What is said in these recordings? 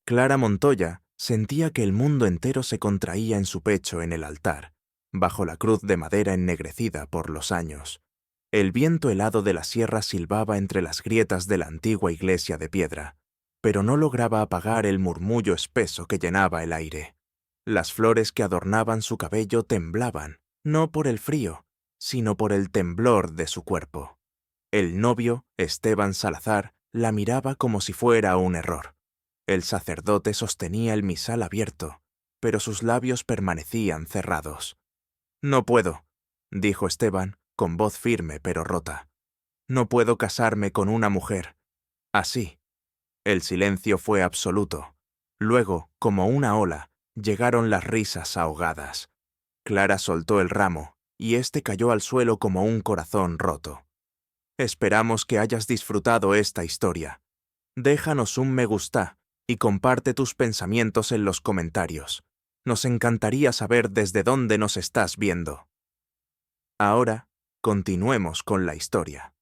Clara Montoya sentía que el mundo entero se contraía en su pecho en el altar, bajo la cruz de madera ennegrecida por los años. El viento helado de la sierra silbaba entre las grietas de la antigua iglesia de piedra, pero no lograba apagar el murmullo espeso que llenaba el aire. Las flores que adornaban su cabello temblaban, no por el frío, sino por el temblor de su cuerpo. El novio, Esteban Salazar, la miraba como si fuera un error. El sacerdote sostenía el misal abierto, pero sus labios permanecían cerrados. «No puedo», dijo Esteban, con voz firme pero rota. «No puedo casarme con una mujer. Así». El silencio fue absoluto. Luego, como una ola, llegaron las risas ahogadas. Clara soltó el ramo, y éste cayó al suelo como un corazón roto. Esperamos que hayas disfrutado esta historia. Déjanos un me gusta y comparte tus pensamientos en los comentarios. Nos encantaría saber desde dónde nos estás viendo. Ahora, continuemos con la historia.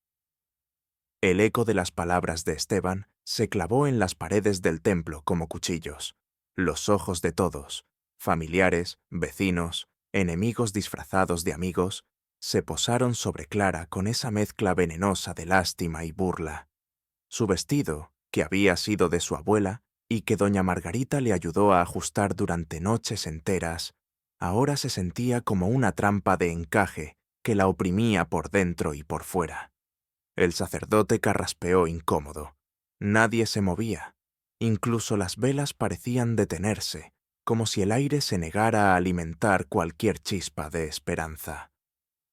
El eco de las palabras de Esteban se clavó en las paredes del templo como cuchillos. Los ojos de todos, familiares, vecinos, enemigos disfrazados de amigos, se posaron sobre Clara con esa mezcla venenosa de lástima y burla. Su vestido, que había sido de su abuela y que doña Margarita le ayudó a ajustar durante noches enteras, ahora se sentía como una trampa de encaje que la oprimía por dentro y por fuera. El sacerdote carraspeó incómodo. Nadie se movía. Incluso las velas parecían detenerse, como si el aire se negara a alimentar cualquier chispa de esperanza.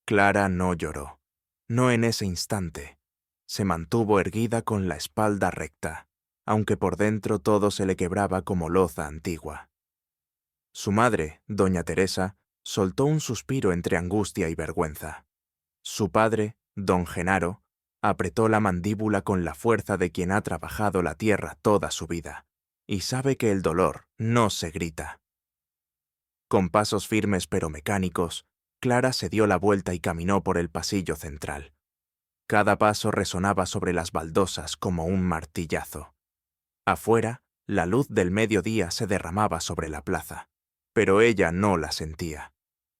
Clara no lloró. No en ese instante. Se mantuvo erguida con la espalda recta, aunque por dentro todo se le quebraba como loza antigua. Su madre, doña Teresa, soltó un suspiro entre angustia y vergüenza. Su padre, don Genaro, apretó la mandíbula con la fuerza de quien ha trabajado la tierra toda su vida, y sabe que el dolor no se grita. Con pasos firmes pero mecánicos, Clara se dio la vuelta y caminó por el pasillo central. Cada paso resonaba sobre las baldosas como un martillazo. Afuera, la luz del mediodía se derramaba sobre la plaza, pero ella no la sentía.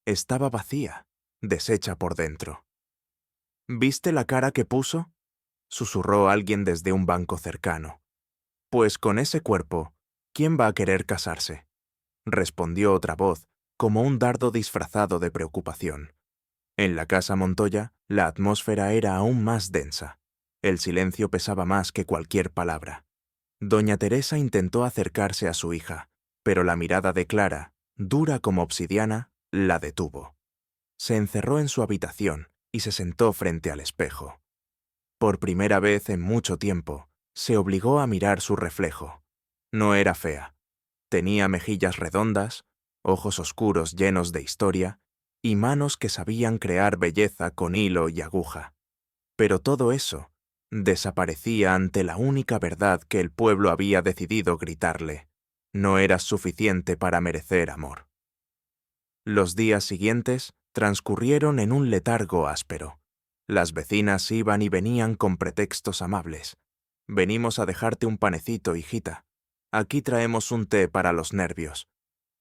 Estaba vacía, deshecha por dentro. «¿Viste la cara que puso?», susurró alguien desde un banco cercano. «Pues con ese cuerpo, ¿quién va a querer casarse?», respondió otra voz, como un dardo disfrazado de preocupación. En la casa Montoya, la atmósfera era aún más densa. El silencio pesaba más que cualquier palabra. Doña Teresa intentó acercarse a su hija, pero la mirada de Clara, dura como obsidiana, la detuvo. Se encerró en su habitación y se sentó frente al espejo. Por primera vez en mucho tiempo, se obligó a mirar su reflejo. No era fea. Tenía mejillas redondas, ojos oscuros llenos de historia y manos que sabían crear belleza con hilo y aguja. Pero todo eso desaparecía ante la única verdad que el pueblo había decidido gritarle: no eras suficiente para merecer amor. Los días siguientes transcurrieron en un letargo áspero. Las vecinas iban y venían con pretextos amables. «Venimos a dejarte un panecito, hijita. Aquí traemos un té para los nervios».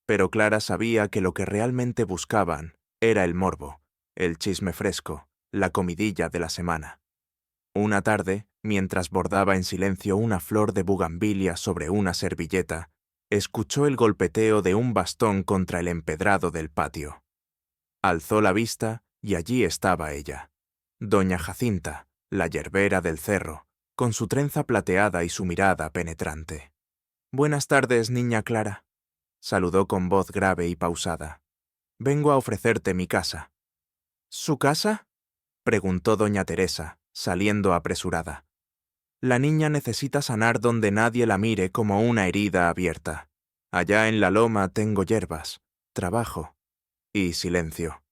Pero Clara sabía que lo que realmente buscaban era el morbo, el chisme fresco, la comidilla de la semana. Una tarde, mientras bordaba en silencio una flor de bugambilia sobre una servilleta, escuchó el golpeteo de un bastón contra el empedrado del patio. Alzó la vista y allí estaba ella, doña Jacinta, la yerbera del cerro, con su trenza plateada y su mirada penetrante. «Buenas tardes, niña Clara», saludó con voz grave y pausada. «Vengo a ofrecerte mi casa». «¿Su casa?», preguntó doña Teresa, saliendo apresurada. «La niña necesita sanar donde nadie la mire como una herida abierta. Allá en la loma tengo hierbas, trabajo y silencio.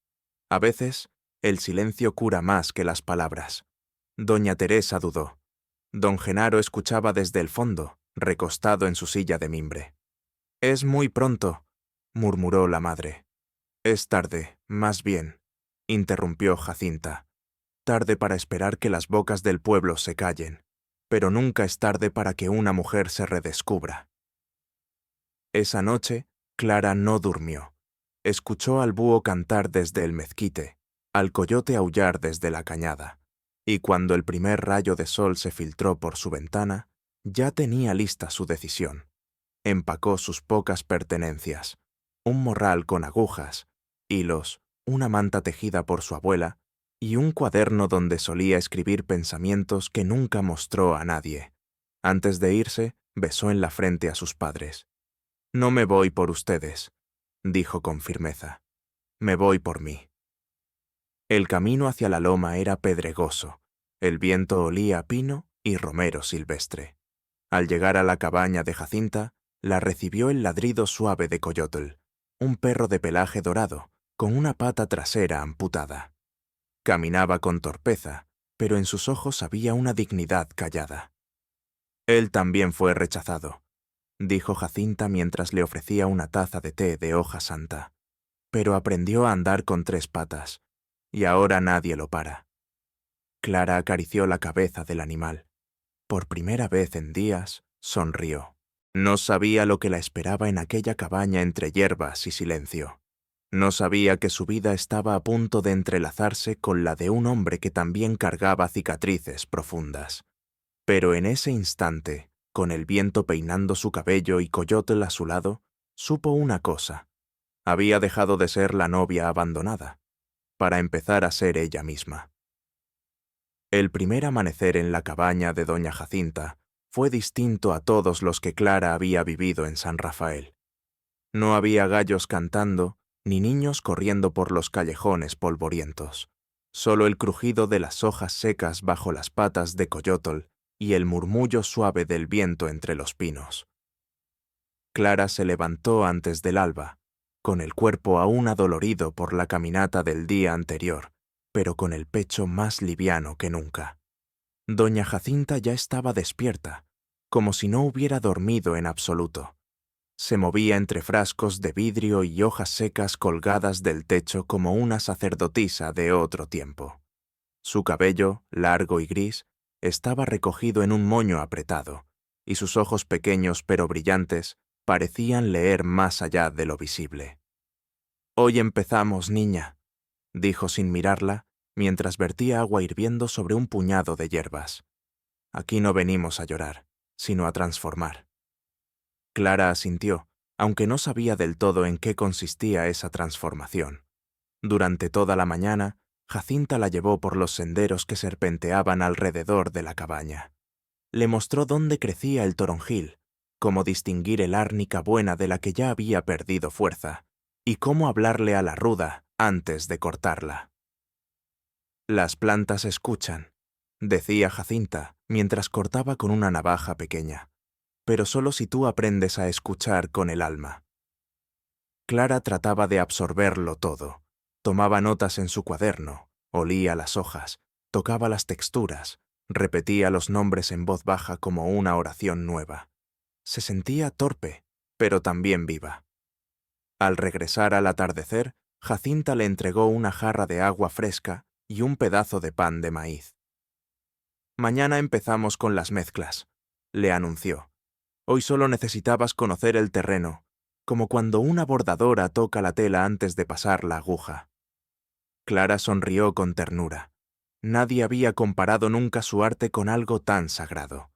A veces, el silencio cura más que las palabras». Doña Teresa dudó. Don Genaro escuchaba desde el fondo, recostado en su silla de mimbre. «Es muy pronto», murmuró la madre. «Es tarde, más bien», interrumpió Jacinta. «Tarde para esperar que las bocas del pueblo se callen, pero nunca es tarde para que una mujer se redescubra». Esa noche, Clara no durmió. Escuchó al búho cantar desde el mezquite, al coyote aullar desde la cañada, y cuando el primer rayo de sol se filtró por su ventana, ya tenía lista su decisión. Empacó sus pocas pertenencias, un morral con agujas, hilos, una manta tejida por su abuela y un cuaderno donde solía escribir pensamientos que nunca mostró a nadie. Antes de irse, besó en la frente a sus padres. «No me voy por ustedes», dijo con firmeza. «Me voy por mí». El camino hacia la loma era pedregoso. El viento olía a pino y romero silvestre. Al llegar a la cabaña de Jacinta, la recibió el ladrido suave de Coyotl, un perro de pelaje dorado, con una pata trasera amputada. Caminaba con torpeza, pero en sus ojos había una dignidad callada. «Él también fue rechazado», dijo Jacinta mientras le ofrecía una taza de té de hoja santa. «Pero aprendió a andar con 3 patas, y ahora nadie lo para». Clara acarició la cabeza del animal. Por primera vez en días, sonrió. No sabía lo que la esperaba en aquella cabaña entre hierbas y silencio. No sabía que su vida estaba a punto de entrelazarse con la de un hombre que también cargaba cicatrices profundas. Pero en ese instante, con el viento peinando su cabello y Coyotl a su lado, supo una cosa. Había dejado de ser la novia abandonada, para empezar a ser ella misma. El primer amanecer en la cabaña de doña Jacinta fue distinto a todos los que Clara había vivido en San Rafael. No había gallos cantando, ni niños corriendo por los callejones polvorientos. Solo el crujido de las hojas secas bajo las patas de Coyotl y el murmullo suave del viento entre los pinos. Clara se levantó antes del alba, con el cuerpo aún adolorido por la caminata del día anterior, pero con el pecho más liviano que nunca. Doña Jacinta ya estaba despierta, como si no hubiera dormido en absoluto. Se movía entre frascos de vidrio y hojas secas colgadas del techo como una sacerdotisa de otro tiempo. Su cabello, largo y gris, estaba recogido en un moño apretado, y sus ojos pequeños pero brillantes parecían leer más allá de lo visible. «Hoy empezamos, niña», dijo sin mirarla, mientras vertía agua hirviendo sobre un puñado de hierbas. «Aquí no venimos a llorar, sino a transformar». Clara asintió, aunque no sabía del todo en qué consistía esa transformación. Durante toda la mañana, Jacinta la llevó por los senderos que serpenteaban alrededor de la cabaña. Le mostró dónde crecía el toronjil, cómo distinguir el árnica buena de la que ya había perdido fuerza, y cómo hablarle a la ruda antes de cortarla. «Las plantas escuchan», decía Jacinta mientras cortaba con una navaja pequeña, «pero solo si tú aprendes a escuchar con el alma». Clara trataba de absorberlo todo. Tomaba notas en su cuaderno, olía las hojas, tocaba las texturas, repetía los nombres en voz baja como una oración nueva. Se sentía torpe, pero también viva. Al regresar al atardecer, Jacinta le entregó una jarra de agua fresca y un pedazo de pan de maíz. «Mañana empezamos con las mezclas», le anunció. «Hoy solo necesitabas conocer el terreno, como cuando una bordadora toca la tela antes de pasar la aguja». Clara sonrió con ternura. Nadie había comparado nunca su arte con algo tan sagrado.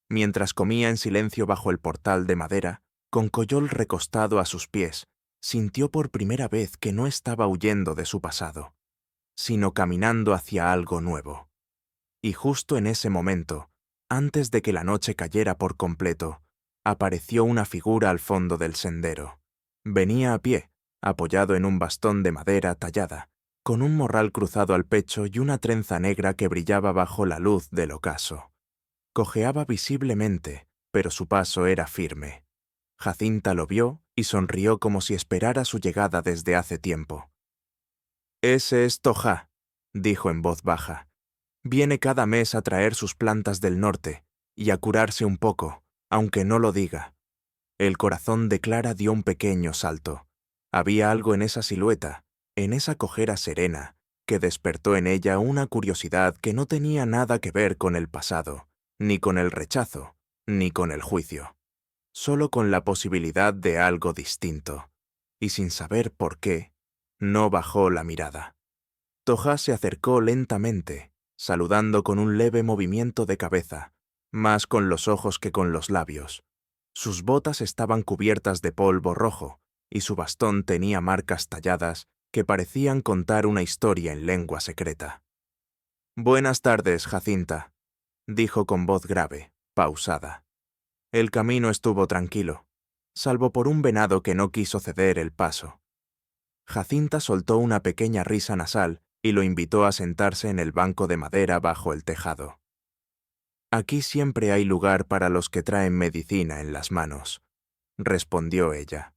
Mientras comía en silencio bajo el portal de madera, con Coyol recostado a sus pies, sintió por primera vez que no estaba huyendo de su pasado, sino caminando hacia algo nuevo. Y justo en ese momento, antes de que la noche cayera por completo, apareció una figura al fondo del sendero. Venía a pie, apoyado en un bastón de madera tallada, con un morral cruzado al pecho y una trenza negra que brillaba bajo la luz del ocaso. Cojeaba visiblemente, pero su paso era firme. Jacinta lo vio y sonrió como si esperara su llegada desde hace tiempo. «Ese es Tojá», dijo en voz baja. «Viene cada mes a traer sus plantas del norte y a curarse un poco, aunque no lo diga». El corazón de Clara dio un pequeño salto. Había algo en esa silueta, en esa cojera serena, que despertó en ella una curiosidad que no tenía nada que ver con el pasado, ni con el rechazo, ni con el juicio. solo con la posibilidad de algo distinto, y sin saber por qué, no bajó la mirada. Tojá se acercó lentamente, saludando con un leve movimiento de cabeza, más con los ojos que con los labios. Sus botas estaban cubiertas de polvo rojo, y su bastón tenía marcas talladas que parecían contar una historia en lengua secreta. «Buenas tardes, Jacinta», dijo con voz grave, pausada. El camino estuvo tranquilo, salvo por un venado que no quiso ceder el paso. Jacinta soltó una pequeña risa nasal y lo invitó a sentarse en el banco de madera bajo el tejado. «Aquí siempre hay lugar para los que traen medicina en las manos», respondió ella.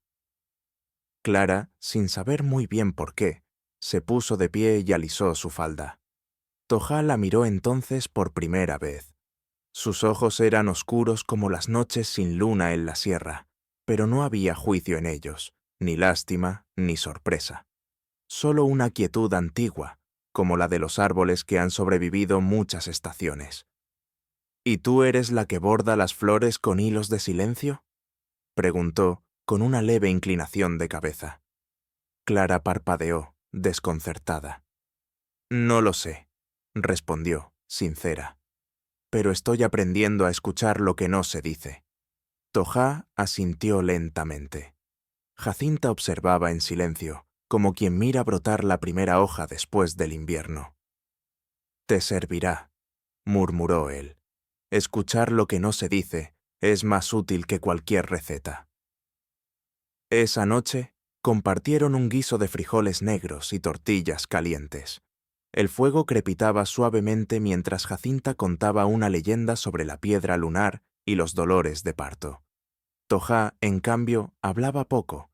Clara, sin saber muy bien por qué, se puso de pie y alisó su falda. Tojá la miró entonces por primera vez. Sus ojos eran oscuros como las noches sin luna en la sierra, pero no había juicio en ellos, ni lástima, ni sorpresa. Solo una quietud antigua, como la de los árboles que han sobrevivido muchas estaciones. «¿Y tú eres la que borda las flores con hilos de silencio?», preguntó, con una leve inclinación de cabeza. Clara parpadeó, desconcertada. «No lo sé», respondió, sincera. «Pero estoy aprendiendo a escuchar lo que no se dice». Tojá asintió lentamente. Jacinta observaba en silencio, como quien mira brotar la primera hoja después del invierno. «Te servirá», murmuró él. «Escuchar lo que no se dice es más útil que cualquier receta». Esa noche compartieron un guiso de frijoles negros y tortillas calientes. El fuego crepitaba suavemente mientras Jacinta contaba una leyenda sobre la piedra lunar y los dolores de parto. Tojá, en cambio, hablaba poco,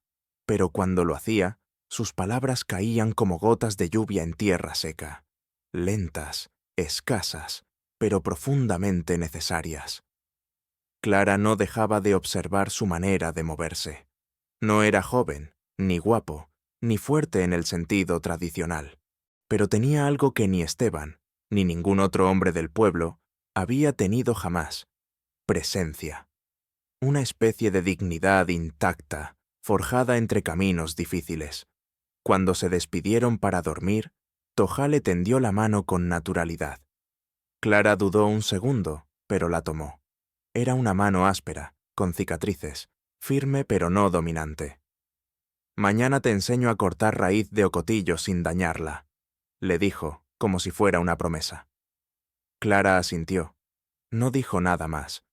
pero cuando lo hacía, sus palabras caían como gotas de lluvia en tierra seca, lentas, escasas, pero profundamente necesarias. Clara no dejaba de observar su manera de moverse. No era joven, ni guapo, ni fuerte en el sentido tradicional, pero tenía algo que ni Esteban, ni ningún otro hombre del pueblo, había tenido jamás: presencia. Una especie de dignidad intacta, forjada entre caminos difíciles. Cuando se despidieron para dormir, Tojá le tendió la mano con naturalidad. Clara dudó un segundo, pero la tomó. Era una mano áspera, con cicatrices, firme pero no dominante. «Mañana te enseño a cortar raíz de ocotillo sin dañarla», le dijo, como si fuera una promesa. Clara asintió. No dijo nada más,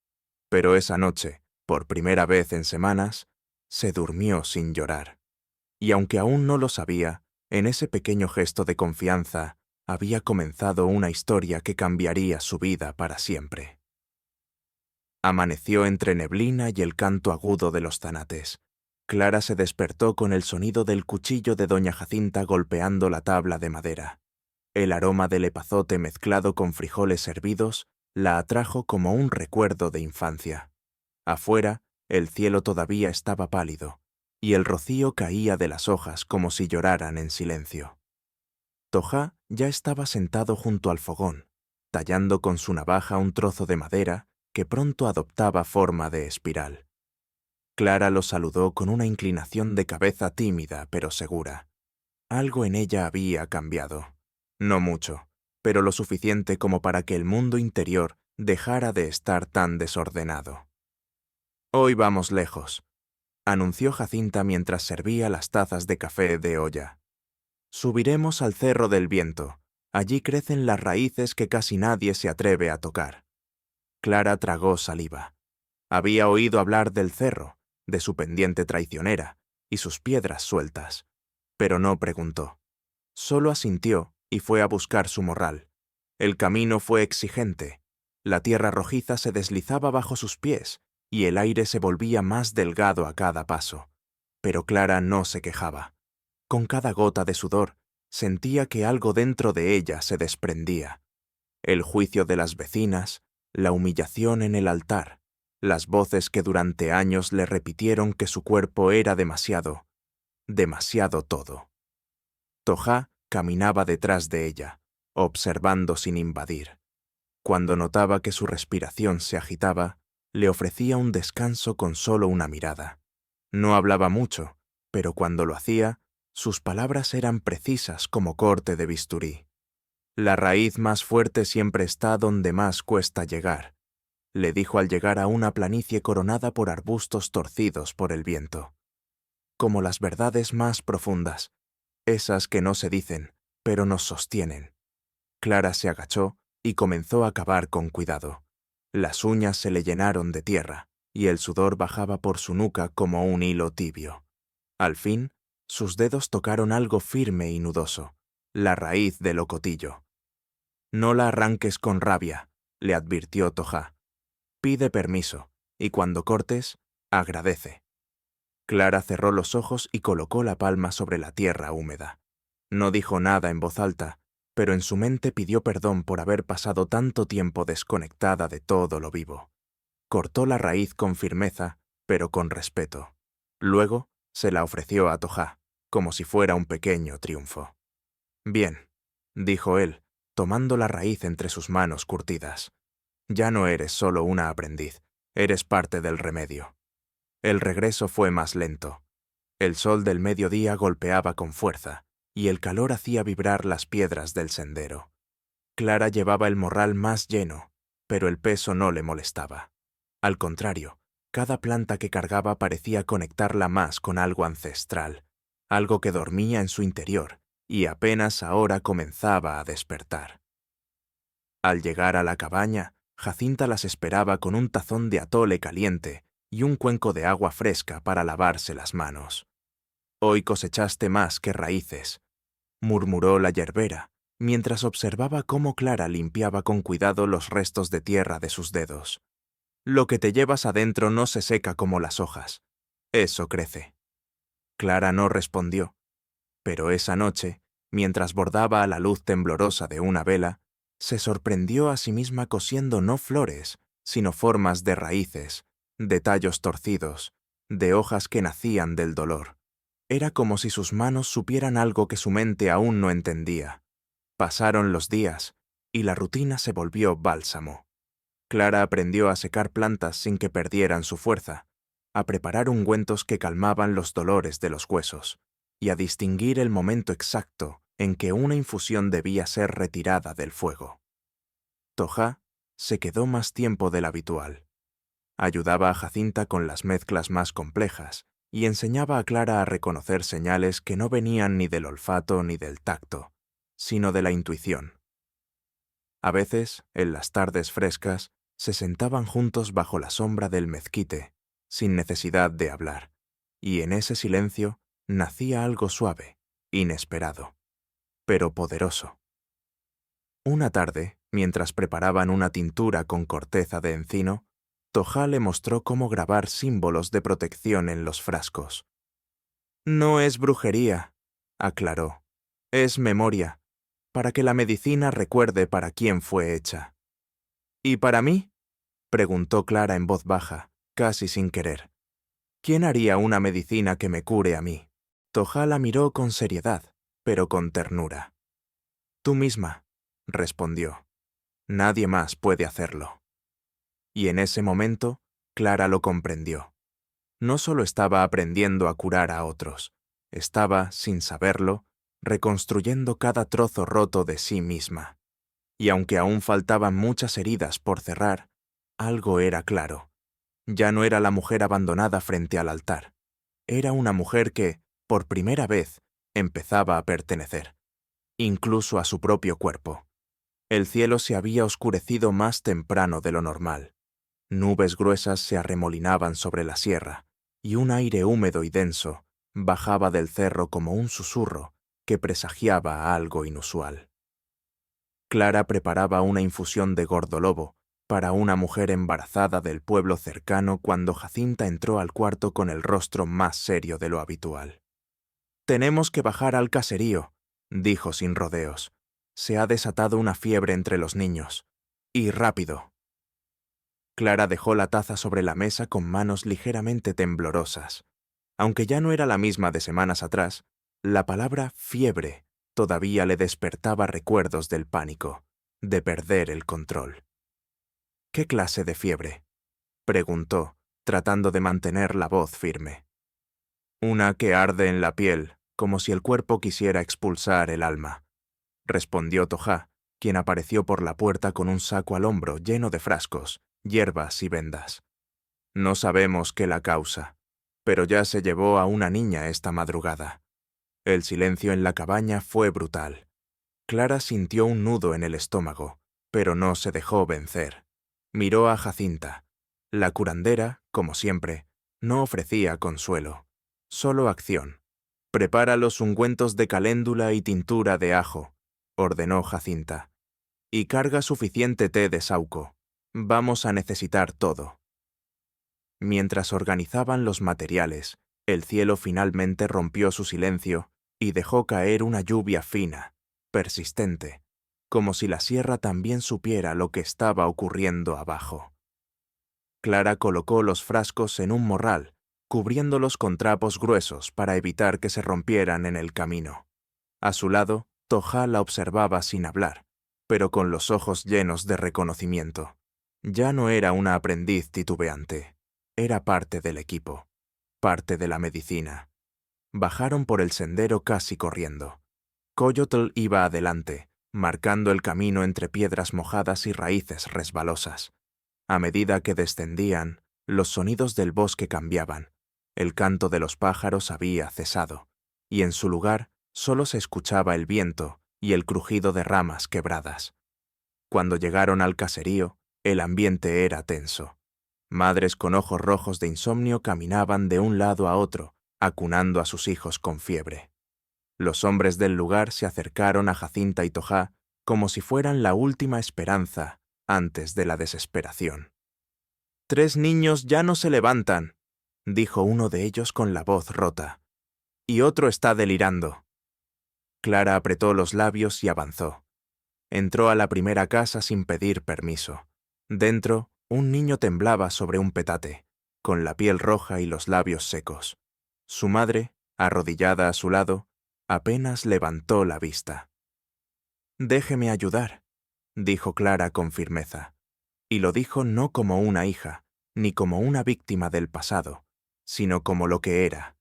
pero esa noche, por primera vez en semanas, se durmió sin llorar. Y aunque aún no lo sabía, en ese pequeño gesto de confianza había comenzado una historia que cambiaría su vida para siempre. Amaneció entre neblina y el canto agudo de los zanates. Clara se despertó con el sonido del cuchillo de doña Jacinta golpeando la tabla de madera. El aroma del epazote mezclado con frijoles hervidos la atrajo como un recuerdo de infancia. Afuera, el cielo todavía estaba pálido, y el rocío caía de las hojas como si lloraran en silencio. Tojá ya estaba sentado junto al fogón, tallando con su navaja un trozo de madera que pronto adoptaba forma de espiral. Clara lo saludó con una inclinación de cabeza tímida pero segura. Algo en ella había cambiado. No mucho, pero lo suficiente como para que el mundo interior dejara de estar tan desordenado. «Hoy vamos lejos», anunció Jacinta mientras servía las tazas de café de olla. «Subiremos al Cerro del Viento. Allí crecen las raíces que casi nadie se atreve a tocar». Clara tragó saliva. Había oído hablar del cerro, de su pendiente traicionera y sus piedras sueltas, pero no preguntó. Solo asintió y fue a buscar su morral. El camino fue exigente. La tierra rojiza se deslizaba bajo sus pies y el aire se volvía más delgado a cada paso. Pero Clara no se quejaba. Con cada gota de sudor, sentía que algo dentro de ella se desprendía. El juicio de las vecinas, la humillación en el altar, las voces que durante años le repitieron que su cuerpo era demasiado todo. Tojá caminaba detrás de ella, observando sin invadir. Cuando notaba que su respiración se agitaba, Le ofrecía un descanso con solo una mirada. No hablaba mucho, pero cuando lo hacía, sus palabras eran precisas como corte de bisturí. La raíz más fuerte siempre está donde más cuesta llegar, le dijo al llegar a una planicie coronada por arbustos torcidos por el viento. Como las verdades más profundas, esas que no se dicen, pero nos sostienen. Clara se agachó y comenzó a cavar con cuidado. Las uñas se le llenaron de tierra, y el sudor bajaba por su nuca como un hilo tibio. Al fin, sus dedos tocaron algo firme y nudoso, la raíz del ocotillo. «No la arranques con rabia», le advirtió Tojá. «Pide permiso, y cuando cortes, agradece». Clara cerró los ojos y colocó la palma sobre la tierra húmeda. No dijo nada en voz alta, pero en su mente pidió perdón por haber pasado tanto tiempo desconectada de todo lo vivo. Cortó la raíz con firmeza, pero con respeto. Luego se la ofreció a Tojá, como si fuera un pequeño triunfo. «Bien», dijo él, tomando la raíz entre sus manos curtidas. «Ya no eres solo una aprendiz, eres parte del remedio». El regreso fue más lento. El sol del mediodía golpeaba con fuerza, y el calor hacía vibrar las piedras del sendero. Clara llevaba el morral más lleno, pero el peso no le molestaba. Al contrario, cada planta que cargaba parecía conectarla más con algo ancestral, algo que dormía en su interior y apenas ahora comenzaba a despertar. Al llegar a la cabaña, Jacinta las esperaba con un tazón de atole caliente y un cuenco de agua fresca para lavarse las manos. «Hoy cosechaste más que raíces», murmuró la yerbera, mientras observaba cómo Clara limpiaba con cuidado los restos de tierra de sus dedos. «Lo que te llevas adentro no se seca como las hojas. Eso crece». Clara no respondió, pero esa noche, mientras bordaba a la luz temblorosa de una vela, se sorprendió a sí misma cosiendo no flores, sino formas de raíces, de tallos torcidos, de hojas que nacían del dolor. Era como si sus manos supieran algo que su mente aún no entendía. Pasaron los días, y la rutina se volvió bálsamo. Clara aprendió a secar plantas sin que perdieran su fuerza, a preparar ungüentos que calmaban los dolores de los huesos, y a distinguir el momento exacto en que una infusión debía ser retirada del fuego. Tojá se quedó más tiempo del habitual. Ayudaba a Jacinta con las mezclas más complejas y enseñaba a Clara a reconocer señales que no venían ni del olfato ni del tacto, sino de la intuición. A veces, en las tardes frescas, se sentaban juntos bajo la sombra del mezquite, sin necesidad de hablar, y en ese silencio nacía algo suave, inesperado, pero poderoso. Una tarde, mientras preparaban una tintura con corteza de encino, Tojá le mostró cómo grabar símbolos de protección en los frascos. «No es brujería», aclaró, «es memoria, para que la medicina recuerde para quién fue hecha». «¿Y para mí?», preguntó Clara en voz baja, casi sin querer. «¿Quién haría una medicina que me cure a mí?». Tojá la miró con seriedad, pero con ternura. «Tú misma», respondió. «Nadie más puede hacerlo». Y en ese momento, Clara lo comprendió. No solo estaba aprendiendo a curar a otros, estaba, sin saberlo, reconstruyendo cada trozo roto de sí misma. Y aunque aún faltaban muchas heridas por cerrar, algo era claro. Ya no era la mujer abandonada frente al altar. Era una mujer que, por primera vez, empezaba a pertenecer, incluso a su propio cuerpo. El cielo se había oscurecido más temprano de lo normal. Nubes gruesas se arremolinaban sobre la sierra, y un aire húmedo y denso bajaba del cerro como un susurro que presagiaba algo inusual. Clara preparaba una infusión de gordolobo para una mujer embarazada del pueblo cercano cuando Jacinta entró al cuarto con el rostro más serio de lo habitual. «Tenemos que bajar al caserío», dijo sin rodeos. «Se ha desatado una fiebre entre los niños. Y rápido». Clara dejó la taza sobre la mesa con manos ligeramente temblorosas. Aunque ya no era la misma de semanas atrás, la palabra fiebre todavía le despertaba recuerdos del pánico, de perder el control. «¿Qué clase de fiebre?», preguntó, tratando de mantener la voz firme. Una que arde en la piel, como si el cuerpo quisiera expulsar el alma, respondió Tojá, quien apareció por la puerta con un saco al hombro lleno de frascos, hierbas y vendas. No sabemos qué la causa, pero ya se llevó a una niña esta madrugada. El silencio en la cabaña fue brutal. Clara sintió un nudo en el estómago, pero no se dejó vencer. Miró a Jacinta. La curandera, como siempre, no ofrecía consuelo, solo acción. «Prepara los ungüentos de caléndula y tintura de ajo», ordenó Jacinta. «Y carga suficiente té de sauco. Vamos a necesitar todo». Mientras organizaban los materiales, el cielo finalmente rompió su silencio y dejó caer una lluvia fina, persistente, como si la sierra también supiera lo que estaba ocurriendo abajo. Clara colocó los frascos en un morral, cubriéndolos con trapos gruesos para evitar que se rompieran en el camino. A su lado, Tojá la observaba sin hablar, pero con los ojos llenos de reconocimiento. Ya no era una aprendiz titubeante, era parte del equipo, parte de la medicina. Bajaron por el sendero casi corriendo. Coyotl iba adelante, marcando el camino entre piedras mojadas y raíces resbalosas. A medida que descendían, los sonidos del bosque cambiaban. El canto de los pájaros había cesado, y en su lugar solo se escuchaba el viento y el crujido de ramas quebradas. Cuando llegaron al caserío, el ambiente era tenso. Madres con ojos rojos de insomnio caminaban de un lado a otro, acunando a sus hijos con fiebre. Los hombres del lugar se acercaron a Jacinta y Tojá como si fueran la última esperanza antes de la desesperación. «3 niños ya no se levantan», dijo uno de ellos con la voz rota. «Y otro está delirando». Clara apretó los labios y avanzó. Entró a la primera casa sin pedir permiso. Dentro, un niño temblaba sobre un petate, con la piel roja y los labios secos. Su madre, arrodillada a su lado, apenas levantó la vista. «Déjeme ayudar», dijo Clara con firmeza. Y lo dijo no como una hija, ni como una víctima del pasado, sino como lo que era.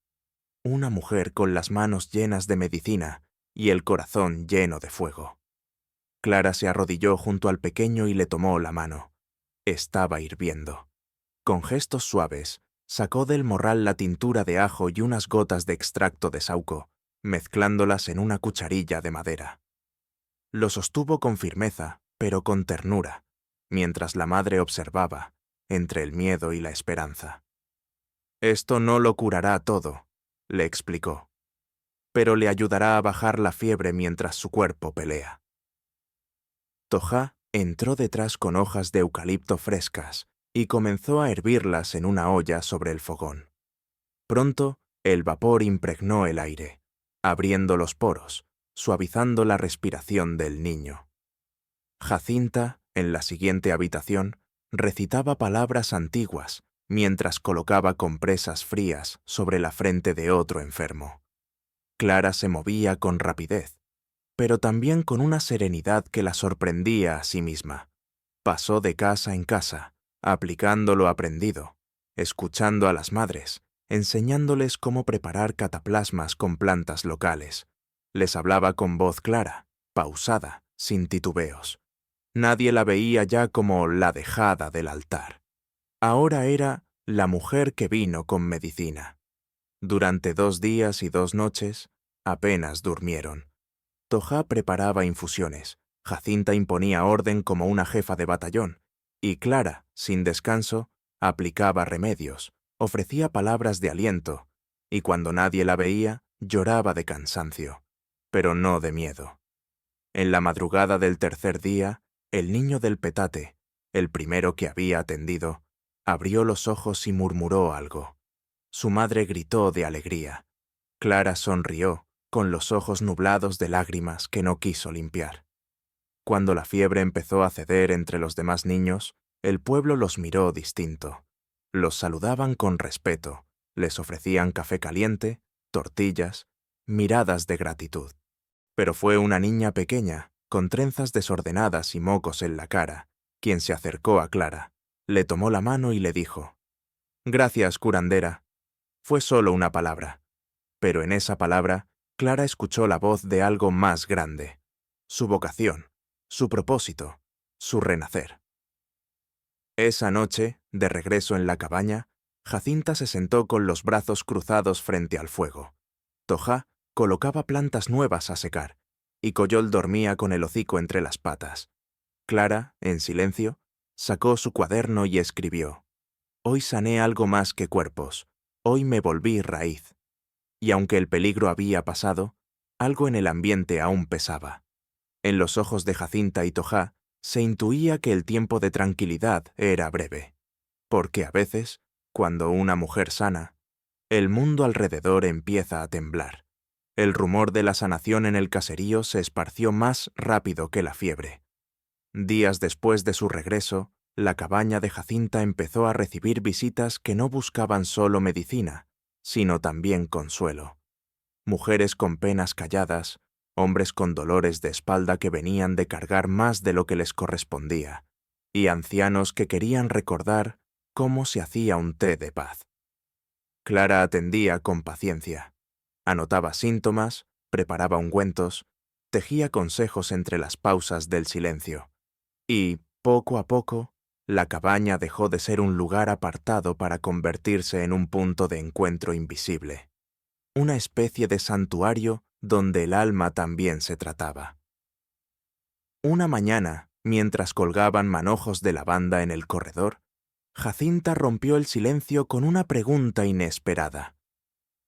Una mujer con las manos llenas de medicina y el corazón lleno de fuego. Clara se arrodilló junto al pequeño y le tomó la mano. Estaba hirviendo. Con gestos suaves, sacó del morral la tintura de ajo y unas gotas de extracto de sauco, mezclándolas en una cucharilla de madera. Lo sostuvo con firmeza, pero con ternura, mientras la madre observaba, entre el miedo y la esperanza. «Esto no lo curará todo», le explicó, «pero le ayudará a bajar la fiebre mientras su cuerpo pelea». Tojá entró detrás con hojas de eucalipto frescas y comenzó a hervirlas en una olla sobre el fogón. Pronto, el vapor impregnó el aire, abriendo los poros, suavizando la respiración del niño. Jacinta, en la siguiente habitación, recitaba palabras antiguas mientras colocaba compresas frías sobre la frente de otro enfermo. Clara se movía con rapidez, pero también con una serenidad que la sorprendía a sí misma. Pasó de casa en casa, aplicando lo aprendido, escuchando a las madres, enseñándoles cómo preparar cataplasmas con plantas locales. Les hablaba con voz clara, pausada, sin titubeos. Nadie la veía ya como la dejada del altar. Ahora era la mujer que vino con medicina. Durante 2 días y 2 noches, apenas durmieron. Tojá preparaba infusiones, Jacinta imponía orden como una jefa de batallón, y Clara, sin descanso, aplicaba remedios, ofrecía palabras de aliento, y cuando nadie la veía, lloraba de cansancio, pero no de miedo. En la madrugada del 3er día, el niño del petate, el primero que había atendido, abrió los ojos y murmuró algo. Su madre gritó de alegría. Clara sonrió, con los ojos nublados de lágrimas que no quiso limpiar. Cuando la fiebre empezó a ceder entre los demás niños, el pueblo los miró distinto. Los saludaban con respeto, les ofrecían café caliente, tortillas, miradas de gratitud. Pero fue una niña pequeña, con trenzas desordenadas y mocos en la cara, quien se acercó a Clara, Le tomó la mano y le dijo: «Gracias, curandera». Fue solo una palabra, pero en esa palabra Clara escuchó la voz de algo más grande, su vocación, su propósito, su renacer. Esa noche, de regreso en la cabaña, Jacinta se sentó con los brazos cruzados frente al fuego. Tojá colocaba plantas nuevas a secar, y Coyol dormía con el hocico entre las patas. Clara, en silencio, sacó su cuaderno y escribió: «Hoy sané algo más que cuerpos, hoy me volví raíz». Y aunque el peligro había pasado, algo en el ambiente aún pesaba. En los ojos de Jacinta y Tojá se intuía que el tiempo de tranquilidad era breve, porque a veces, cuando una mujer sana, el mundo alrededor empieza a temblar. El rumor de la sanación en el caserío se esparció más rápido que la fiebre. Días después de su regreso, la cabaña de Jacinta empezó a recibir visitas que no buscaban solo medicina, sino también consuelo. Mujeres con penas calladas, hombres con dolores de espalda que venían de cargar más de lo que les correspondía, y ancianos que querían recordar cómo se hacía un té de paz. Clara atendía con paciencia. Anotaba síntomas, preparaba ungüentos, tejía consejos entre las pausas del silencio. Y, poco a poco, la cabaña dejó de ser un lugar apartado para convertirse en un punto de encuentro invisible. Una especie de santuario donde el alma también se trataba. Una mañana, mientras colgaban manojos de lavanda en el corredor, Jacinta rompió el silencio con una pregunta inesperada.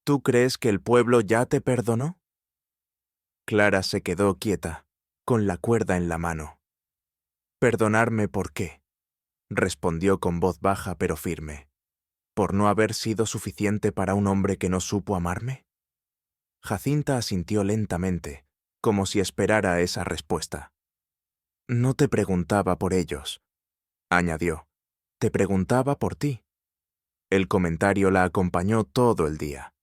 «¿Tú crees que el pueblo ya te perdonó?» Clara se quedó quieta, con la cuerda en la mano. «¿Perdonarme por qué?», respondió con voz baja pero firme. «¿Por no haber sido suficiente para un hombre que no supo amarme?» Jacinta asintió lentamente, como si esperara esa respuesta. «No te preguntaba por ellos», añadió. «Te preguntaba por ti». El comentario la acompañó todo el día.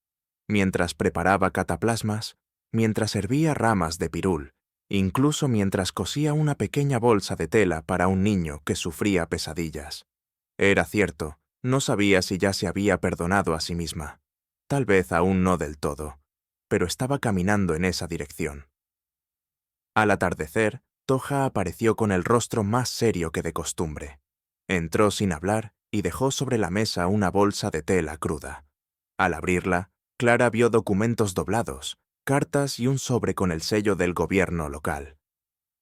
Mientras preparaba cataplasmas, mientras hervía ramas de pirul, incluso mientras cosía una pequeña bolsa de tela para un niño que sufría pesadillas. Era cierto, no sabía si ya se había perdonado a sí misma. Tal vez aún no del todo, pero estaba caminando en esa dirección. Al atardecer, Tojá apareció con el rostro más serio que de costumbre. Entró sin hablar y dejó sobre la mesa una bolsa de tela cruda. Al abrirla, Clara vio documentos doblados, cartas y un sobre con el sello del gobierno local.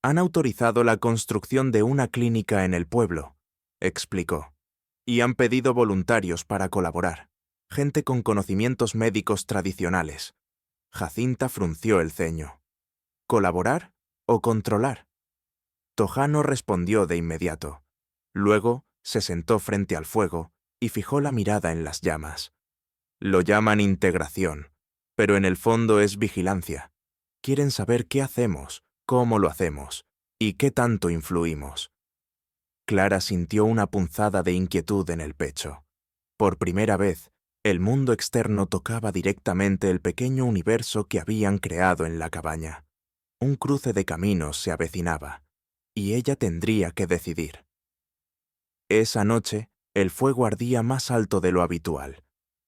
«Han autorizado la construcción de una clínica en el pueblo», explicó, «y han pedido voluntarios para colaborar, gente con conocimientos médicos tradicionales». Jacinta frunció el ceño. ¿Colaborar o controlar? Tojá no respondió de inmediato. Luego se sentó frente al fuego y fijó la mirada en las llamas. Lo llaman integración, pero en el fondo es vigilancia. Quieren saber qué hacemos, cómo lo hacemos y qué tanto influimos. Clara sintió una punzada de inquietud en el pecho. Por primera vez, el mundo externo tocaba directamente el pequeño universo que habían creado en la cabaña. Un cruce de caminos se avecinaba, y ella tendría que decidir. Esa noche, el fuego ardía más alto de lo habitual.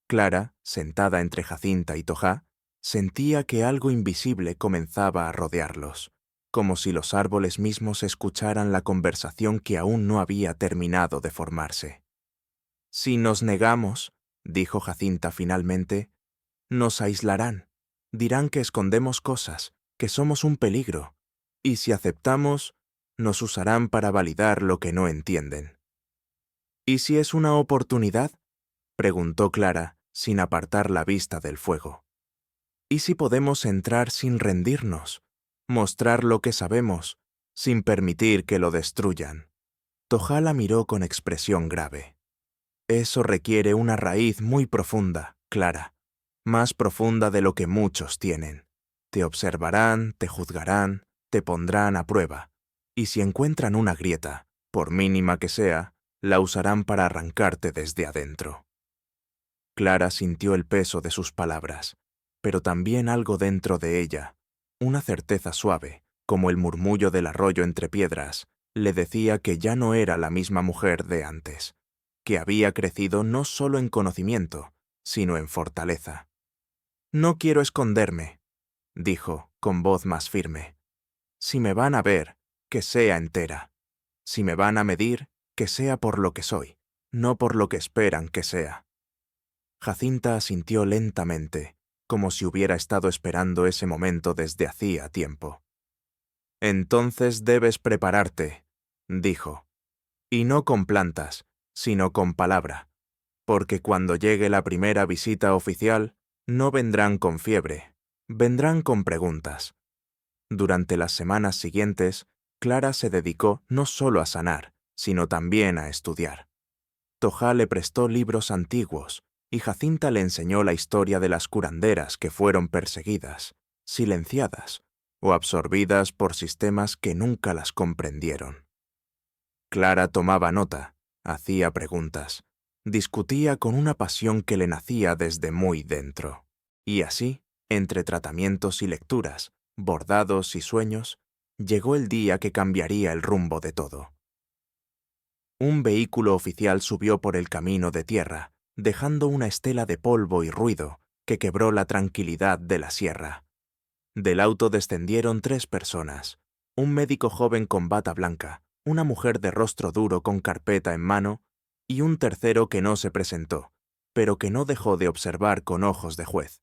Clara, sentada entre Jacinta y Tojá, sentía que algo invisible comenzaba a rodearlos, como si los árboles mismos escucharan la conversación que aún no había terminado de formarse. «Si nos negamos», dijo Jacinta finalmente, «nos aislarán, dirán que escondemos cosas, que somos un peligro, y si aceptamos, nos usarán para validar lo que no entienden». «¿Y si es una oportunidad?», preguntó Clara, sin apartar la vista del fuego. «¿Y si podemos entrar sin rendirnos, mostrar lo que sabemos, sin permitir que lo destruyan?» Tojá la miró con expresión grave. «Eso requiere una raíz muy profunda, Clara, más profunda de lo que muchos tienen. Te observarán, te juzgarán, te pondrán a prueba, y si encuentran una grieta, por mínima que sea, la usarán para arrancarte desde adentro». Clara sintió el peso de sus palabras, pero también algo dentro de ella, una certeza suave, como el murmullo del arroyo entre piedras, le decía que ya no era la misma mujer de antes. que había crecido no solo en conocimiento, sino en fortaleza. «No quiero esconderme», dijo, con voz más firme. «Si me van a ver, que sea entera. Si me van a medir, que sea por lo que soy, no por lo que esperan que sea». Jacinta asintió lentamente, como si hubiera estado esperando ese momento desde hacía tiempo. «Entonces debes prepararte», dijo, «y no con plantas, sino con palabra, porque cuando llegue la primera visita oficial, no vendrán con fiebre, vendrán con preguntas». Durante las semanas siguientes, Clara se dedicó no solo a sanar, sino también a estudiar. Tojá le prestó libros antiguos, y Jacinta le enseñó la historia de las curanderas que fueron perseguidas, silenciadas o absorbidas por sistemas que nunca las comprendieron. Clara tomaba nota, hacía preguntas, discutía con una pasión que le nacía desde muy dentro. Y así, entre tratamientos y lecturas, bordados y sueños, llegó el día que cambiaría el rumbo de todo. Un vehículo oficial subió por el camino de tierra, dejando una estela de polvo y ruido que quebró la tranquilidad de la sierra. Del auto descendieron 3 personas, un médico joven con bata blanca, una mujer de rostro duro con carpeta en mano y un tercero que no se presentó, pero que no dejó de observar con ojos de juez.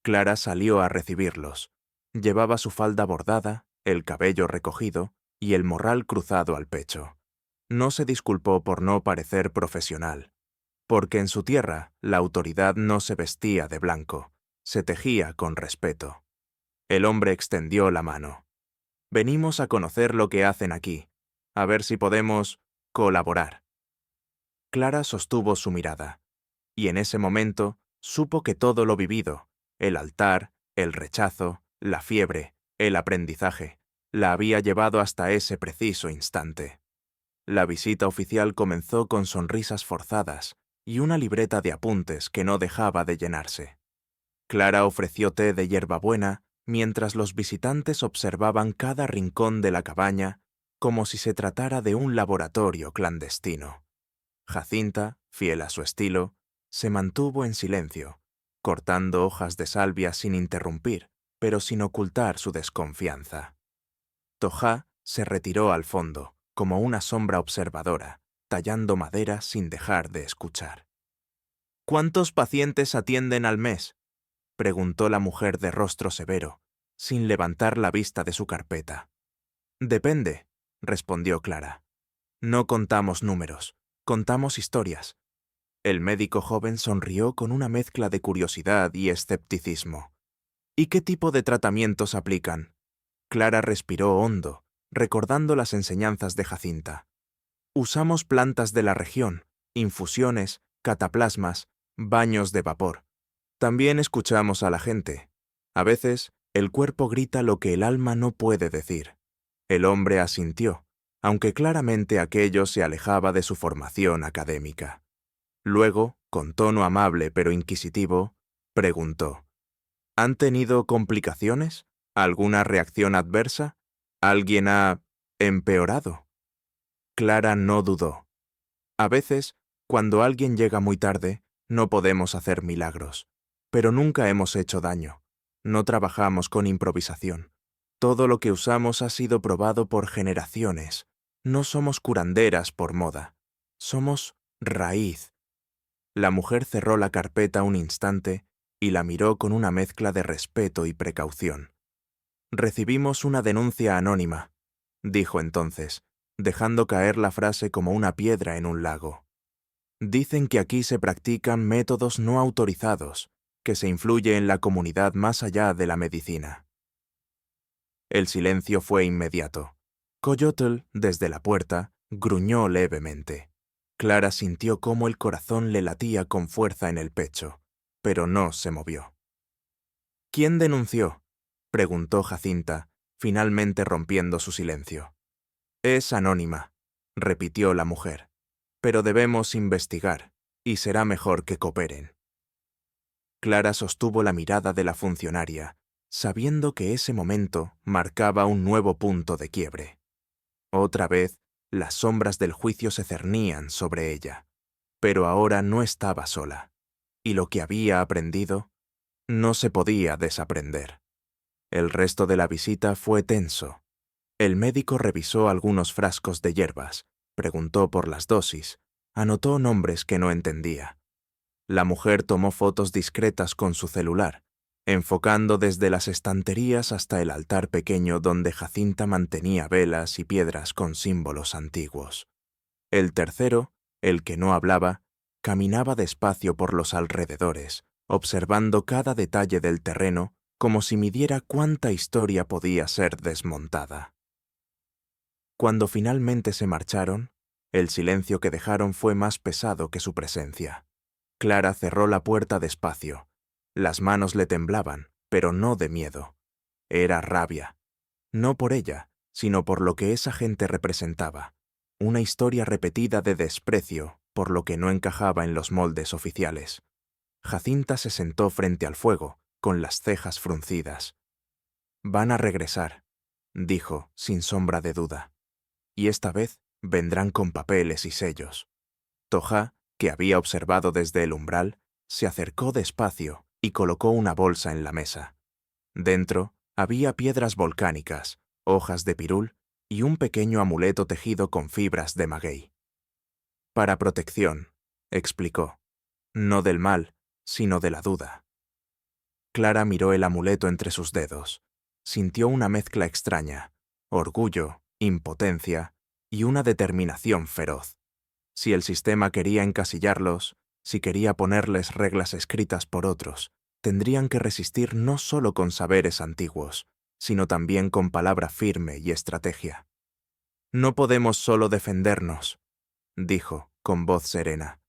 Clara salió a recibirlos. Llevaba su falda bordada, el cabello recogido y el morral cruzado al pecho. No se disculpó por no parecer profesional, porque en su tierra la autoridad no se vestía de blanco, se tejía con respeto. El hombre extendió la mano. «Venimos a conocer lo que hacen aquí, a ver si podemos colaborar». Clara sostuvo su mirada, y en ese momento supo que todo lo vivido, el altar, el rechazo, la fiebre, el aprendizaje, la había llevado hasta ese preciso instante. La visita oficial comenzó con sonrisas forzadas y una libreta de apuntes que no dejaba de llenarse. Clara ofreció té de hierbabuena mientras los visitantes observaban cada rincón de la cabaña como si se tratara de un laboratorio clandestino. Jacinta, fiel a su estilo, se mantuvo en silencio, cortando hojas de salvia sin interrumpir, pero sin ocultar su desconfianza. Tojá se retiró al fondo, como una sombra observadora, tallando madera sin dejar de escuchar. «¿Cuántos pacientes atienden al mes?», preguntó la mujer de rostro severo, sin levantar la vista de su carpeta. «Depende», respondió Clara. «No contamos números, contamos historias». El médico joven sonrió con una mezcla de curiosidad y escepticismo. «¿Y qué tipo de tratamientos aplican?». Clara respiró hondo, recordando las enseñanzas de Jacinta. «Usamos plantas de la región, infusiones, cataplasmas, baños de vapor. También escuchamos a la gente. A veces, el cuerpo grita lo que el alma no puede decir». El hombre asintió, aunque claramente aquello se alejaba de su formación académica. Luego, con tono amable pero inquisitivo, preguntó: «¿Han tenido complicaciones? ¿Alguna reacción adversa? ¿Alguien ha empeorado?». Clara no dudó. «A veces, cuando alguien llega muy tarde, no podemos hacer milagros. Pero nunca hemos hecho daño. No trabajamos con improvisación. Todo lo que usamos ha sido probado por generaciones. No somos curanderas por moda. Somos raíz». La mujer cerró la carpeta un instante y la miró con una mezcla de respeto y precaución. «Recibimos una denuncia anónima», dijo entonces, dejando caer la frase como una piedra en un lago. «Dicen que aquí se practican métodos no autorizados, que se influye en la comunidad más allá de la medicina». El silencio fue inmediato. Coyotl, desde la puerta, gruñó levemente. Clara sintió cómo el corazón le latía con fuerza en el pecho, pero no se movió. «¿Quién denunció?», preguntó Jacinta, finalmente rompiendo su silencio. «Es anónima», repitió la mujer, «pero debemos investigar, y será mejor que cooperen». Clara sostuvo la mirada de la funcionaria, sabiendo que ese momento marcaba un nuevo punto de quiebre. Otra vez, las sombras del juicio se cernían sobre ella. Pero ahora no estaba sola, y lo que había aprendido no se podía desaprender. El resto de la visita fue tenso. El médico revisó algunos frascos de hierbas, preguntó por las dosis, anotó nombres que no entendía. La mujer tomó fotos discretas con su celular, enfocando desde las estanterías hasta el altar pequeño donde Jacinta mantenía velas y piedras con símbolos antiguos. El tercero, el que no hablaba, caminaba despacio por los alrededores, observando cada detalle del terreno como si midiera cuánta historia podía ser desmontada. Cuando finalmente se marcharon, el silencio que dejaron fue más pesado que su presencia. Clara cerró la puerta despacio. Las manos le temblaban, pero no de miedo. Era rabia. No por ella, sino por lo que esa gente representaba. Una historia repetida de desprecio por lo que no encajaba en los moldes oficiales. Jacinta se sentó frente al fuego, con las cejas fruncidas. «Van a regresar», dijo, sin sombra de duda. «Y esta vez vendrán con papeles y sellos». Tojá, que había observado desde el umbral, se acercó despacio y colocó una bolsa en la mesa. Dentro había piedras volcánicas, hojas de pirul y un pequeño amuleto tejido con fibras de maguey. «Para protección», explicó. «No del mal, sino de la duda». Clara miró el amuleto entre sus dedos. Sintió una mezcla extraña, orgullo, impotencia y una determinación feroz. Si el sistema quería encasillarlos, si quería ponerles reglas escritas por otros, tendrían que resistir no solo con saberes antiguos, sino también con palabra firme y estrategia. «No podemos solo defendernos», dijo, con voz serena.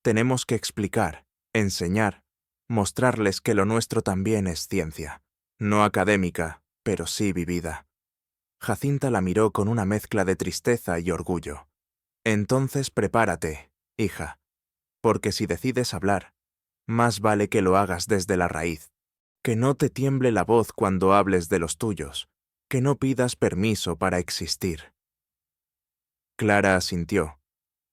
«Tenemos que explicar, enseñar, mostrarles que lo nuestro también es ciencia, no académica, pero sí vivida». Jacinta la miró con una mezcla de tristeza y orgullo. «Entonces prepárate, hija, porque si decides hablar, más vale que lo hagas desde la raíz, que no te tiemble la voz cuando hables de los tuyos, que no pidas permiso para existir». Clara asintió.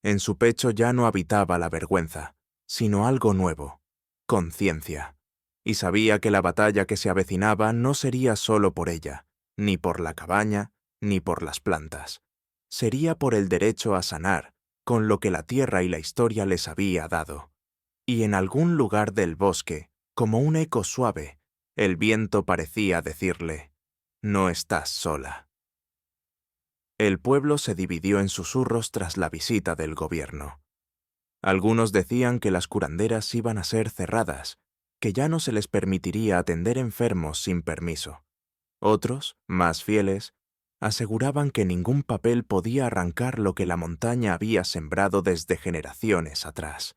En su pecho ya no habitaba la vergüenza, sino algo nuevo, conciencia, y sabía que la batalla que se avecinaba no sería solo por ella, ni por la cabaña, ni por las plantas. Sería por el derecho a sanar, con lo que la tierra y la historia les había dado. Y en algún lugar del bosque, como un eco suave, el viento parecía decirle: «No estás sola». El pueblo se dividió en susurros tras la visita del gobierno. Algunos decían que las curanderas iban a ser cerradas, que ya no se les permitiría atender enfermos sin permiso. Otros, más fieles, aseguraban que ningún papel podía arrancar lo que la montaña había sembrado desde generaciones atrás.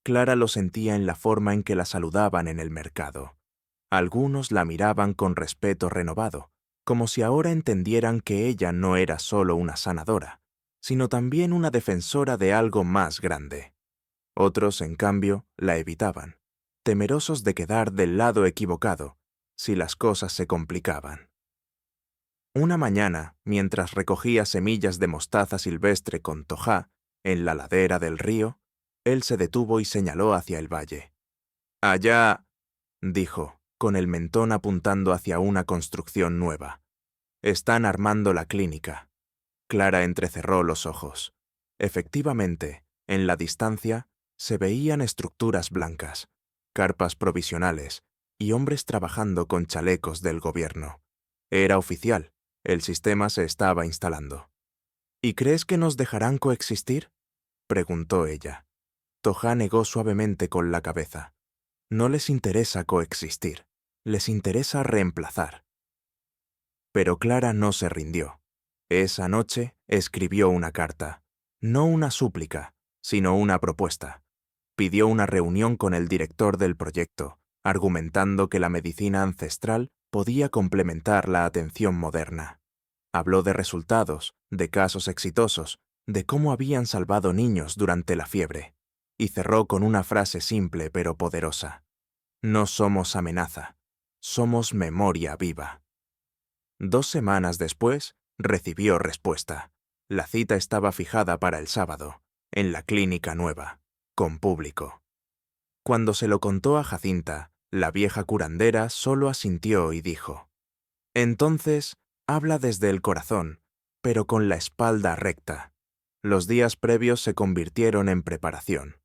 Clara lo sentía en la forma en que la saludaban en el mercado. Algunos la miraban con respeto renovado, como si ahora entendieran que ella no era solo una sanadora, sino también una defensora de algo más grande. Otros, en cambio, la evitaban, temerosos de quedar del lado equivocado si las cosas se complicaban. Una mañana, mientras recogía semillas de mostaza silvestre con Tojá en la ladera del río, él se detuvo y señaló hacia el valle. «Allá», dijo, con el mentón apuntando hacia una construcción nueva. «Están armando la clínica». Clara entrecerró los ojos. Efectivamente, en la distancia, se veían estructuras blancas, carpas provisionales y hombres trabajando con chalecos del gobierno. Era oficial, el sistema se estaba instalando. «¿Y crees que nos dejarán coexistir?», preguntó ella. Tojá negó suavemente con la cabeza. No les interesa coexistir, les interesa reemplazar. Pero Clara no se rindió. Esa noche escribió una carta, no una súplica, sino una propuesta. Pidió una reunión con el director del proyecto, argumentando que la medicina ancestral podía complementar la atención moderna. Habló de resultados, de casos exitosos, de cómo habían salvado niños durante la fiebre, y cerró con una frase simple pero poderosa. «No somos amenaza, somos memoria viva». 2 semanas después, recibió respuesta. La cita estaba fijada para el sábado, en la clínica nueva. con público. Cuando se lo contó a Jacinta, la vieja curandera solo asintió y dijo: «Entonces, habla desde el corazón, pero con la espalda recta». Los días previos se convirtieron en preparación.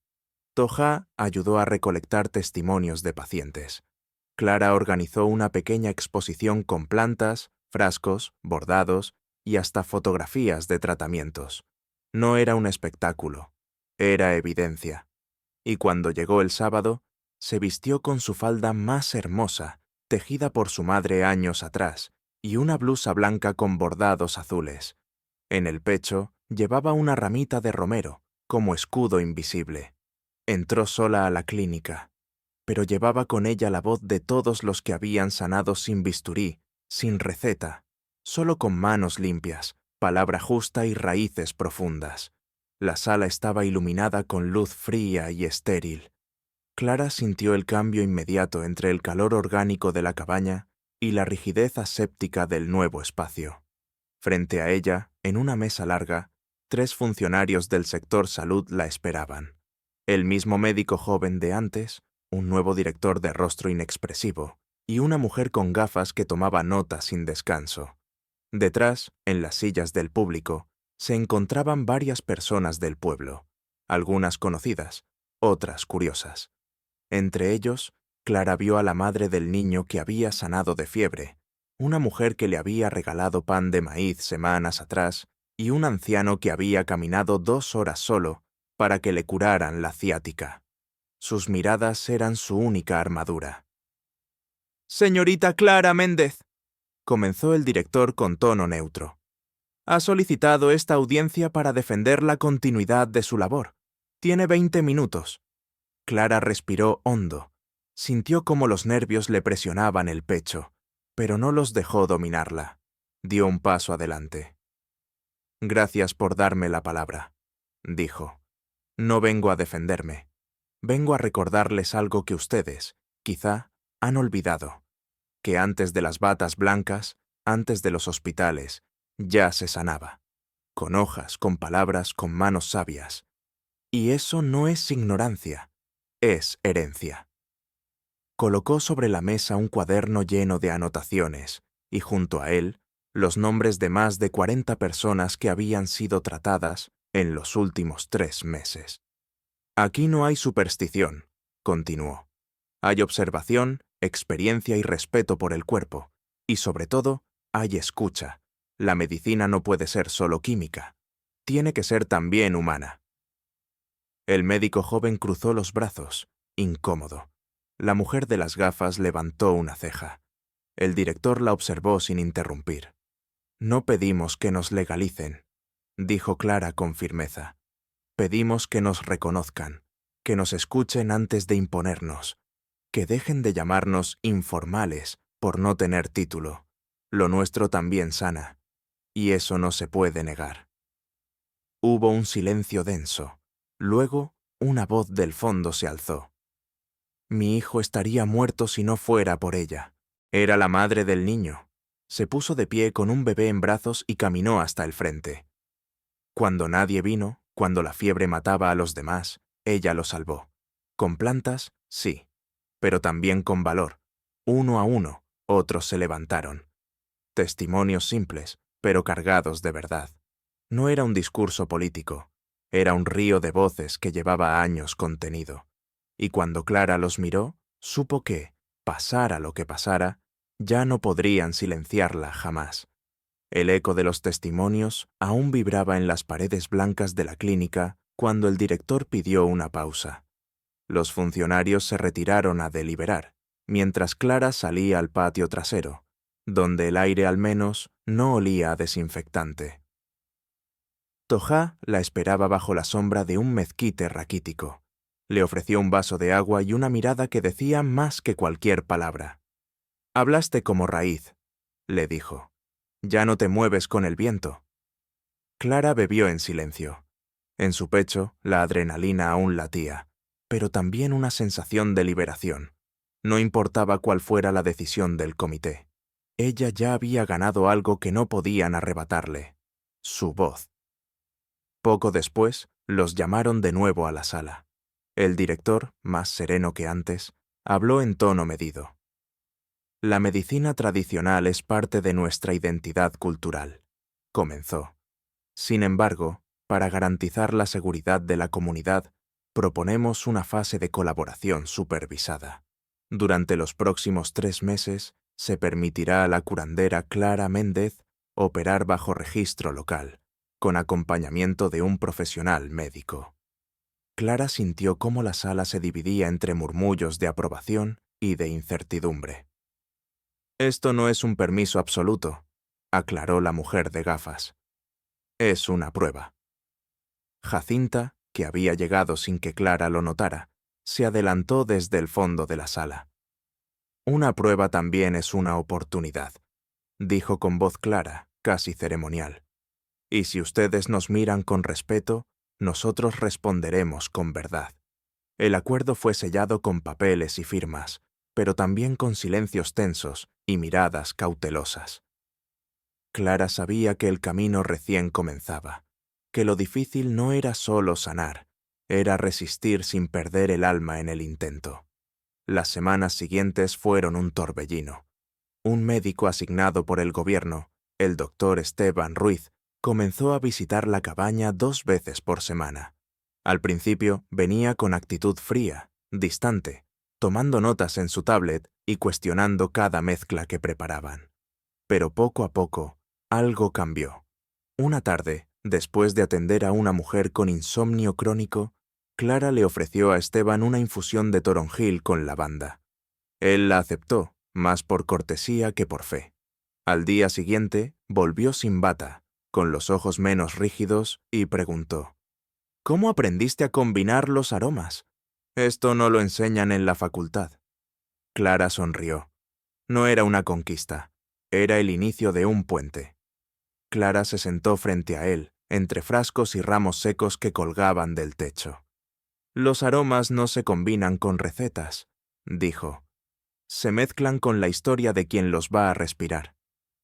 Toja ayudó a recolectar testimonios de pacientes. Clara organizó una pequeña exposición con plantas, frascos, bordados y hasta fotografías de tratamientos. No era un espectáculo, era evidencia. Y cuando llegó el sábado, se vistió con su falda más hermosa, tejida por su madre años atrás, y una blusa blanca con bordados azules. En el pecho llevaba una ramita de romero, como escudo invisible. Entró sola a la clínica, pero llevaba con ella la voz de todos los que habían sanado sin bisturí, sin receta, solo con manos limpias, palabra justa y raíces profundas. La sala estaba iluminada con luz fría y estéril. Clara sintió el cambio inmediato entre el calor orgánico de la cabaña y la rigidez aséptica del nuevo espacio. Frente a ella, en una mesa larga, 3 funcionarios del sector salud la esperaban. El mismo médico joven de antes, un nuevo director de rostro inexpresivo y una mujer con gafas que tomaba nota sin descanso. Detrás, en las sillas del público, se encontraban varias personas del pueblo, algunas conocidas, otras curiosas. Entre ellos, Clara vio a la madre del niño que había sanado de fiebre, una mujer que le había regalado pan de maíz semanas atrás y un anciano que había caminado 2 horas solo para que le curaran la ciática. Sus miradas eran su única armadura. «Señorita Clara Méndez», comenzó el director con tono neutro. «Ha solicitado esta audiencia para defender la continuidad de su labor. Tiene 20 minutos». Clara respiró hondo. Sintió como los nervios le presionaban el pecho, pero no los dejó dominarla. Dio un paso adelante. «Gracias por darme la palabra», dijo. «No vengo a defenderme. Vengo a recordarles algo que ustedes, quizá, han olvidado. Que antes de las batas blancas, antes de los hospitales, ya se sanaba. Con hojas, con palabras, con manos sabias. Y eso no es ignorancia, es herencia». Colocó sobre la mesa un cuaderno lleno de anotaciones, y junto a él, los nombres de más de 40 personas que habían sido tratadas en los últimos 3 meses. «Aquí no hay superstición», continuó. «Hay observación, experiencia y respeto por el cuerpo, y sobre todo, hay escucha. La medicina no puede ser solo química. Tiene que ser también humana». El médico joven cruzó los brazos, incómodo. La mujer de las gafas levantó una ceja. El director la observó sin interrumpir. «No pedimos que nos legalicen», dijo Clara con firmeza. «Pedimos que nos reconozcan, que nos escuchen antes de imponernos, que dejen de llamarnos informales por no tener título. Lo nuestro también sana, y eso no se puede negar». Hubo un silencio denso. Luego, una voz del fondo se alzó. «Mi hijo estaría muerto si no fuera por ella». Era la madre del niño. Se puso de pie con un bebé en brazos y caminó hasta el frente. Cuando nadie vino, cuando la fiebre mataba a los demás, ella lo salvó. Con plantas, sí, pero también con valor. Uno a uno, otros se levantaron. Testimonios simples, pero cargados de verdad. No era un discurso político, era un río de voces que llevaba años contenido. Y cuando Clara los miró, supo que, pasara lo que pasara, ya no podrían silenciarla jamás. El eco de los testimonios aún vibraba en las paredes blancas de la clínica cuando el director pidió una pausa. Los funcionarios se retiraron a deliberar, mientras Clara salía al patio trasero, donde el aire al menos no olía a desinfectante. Toja la esperaba bajo la sombra de un mezquite raquítico. Le ofreció un vaso de agua y una mirada que decía más que cualquier palabra. «Hablaste como raíz», le dijo. «Ya no te mueves con el viento». Clara bebió en silencio. En su pecho, la adrenalina aún latía, pero también una sensación de liberación. No importaba cuál fuera la decisión del comité. Ella ya había ganado algo que no podían arrebatarle: su voz. Poco después, los llamaron de nuevo a la sala. El director, más sereno que antes, habló en tono medido. La medicina tradicional es parte de nuestra identidad cultural, comenzó. Sin embargo, para garantizar la seguridad de la comunidad, proponemos una fase de colaboración supervisada. Durante los próximos 3 meses, se permitirá a la curandera Clara Méndez operar bajo registro local, con acompañamiento de un profesional médico. Clara sintió cómo la sala se dividía entre murmullos de aprobación y de incertidumbre. Esto no es un permiso absoluto, aclaró la mujer de gafas. Es una prueba. Jacinta, que había llegado sin que Clara lo notara, se adelantó desde el fondo de la sala. Una prueba también es una oportunidad, dijo con voz clara, casi ceremonial. Y si ustedes nos miran con respeto, nosotros responderemos con verdad. El acuerdo fue sellado con papeles y firmas, pero también con silencios tensos y miradas cautelosas. Clara sabía que el camino recién comenzaba, que lo difícil no era solo sanar, era resistir sin perder el alma en el intento. Las semanas siguientes fueron un torbellino. Un médico asignado por el gobierno, el doctor Esteban Ruiz, comenzó a visitar la cabaña 2 veces por semana. Al principio venía con actitud fría, distante, tomando notas en su tablet y cuestionando cada mezcla que preparaban. Pero poco a poco, algo cambió. Una tarde, después de atender a una mujer con insomnio crónico, Clara le ofreció a Esteban una infusión de toronjil con lavanda. Él la aceptó, más por cortesía que por fe. Al día siguiente, volvió sin bata, con los ojos menos rígidos, y preguntó: ¿Cómo aprendiste a combinar los aromas? Esto no lo enseñan en la facultad. Clara sonrió. No era una conquista, era el inicio de un puente. Clara se sentó frente a él, entre frascos y ramos secos que colgaban del techo. Los aromas no se combinan con recetas, dijo. Se mezclan con la historia de quien los va a respirar.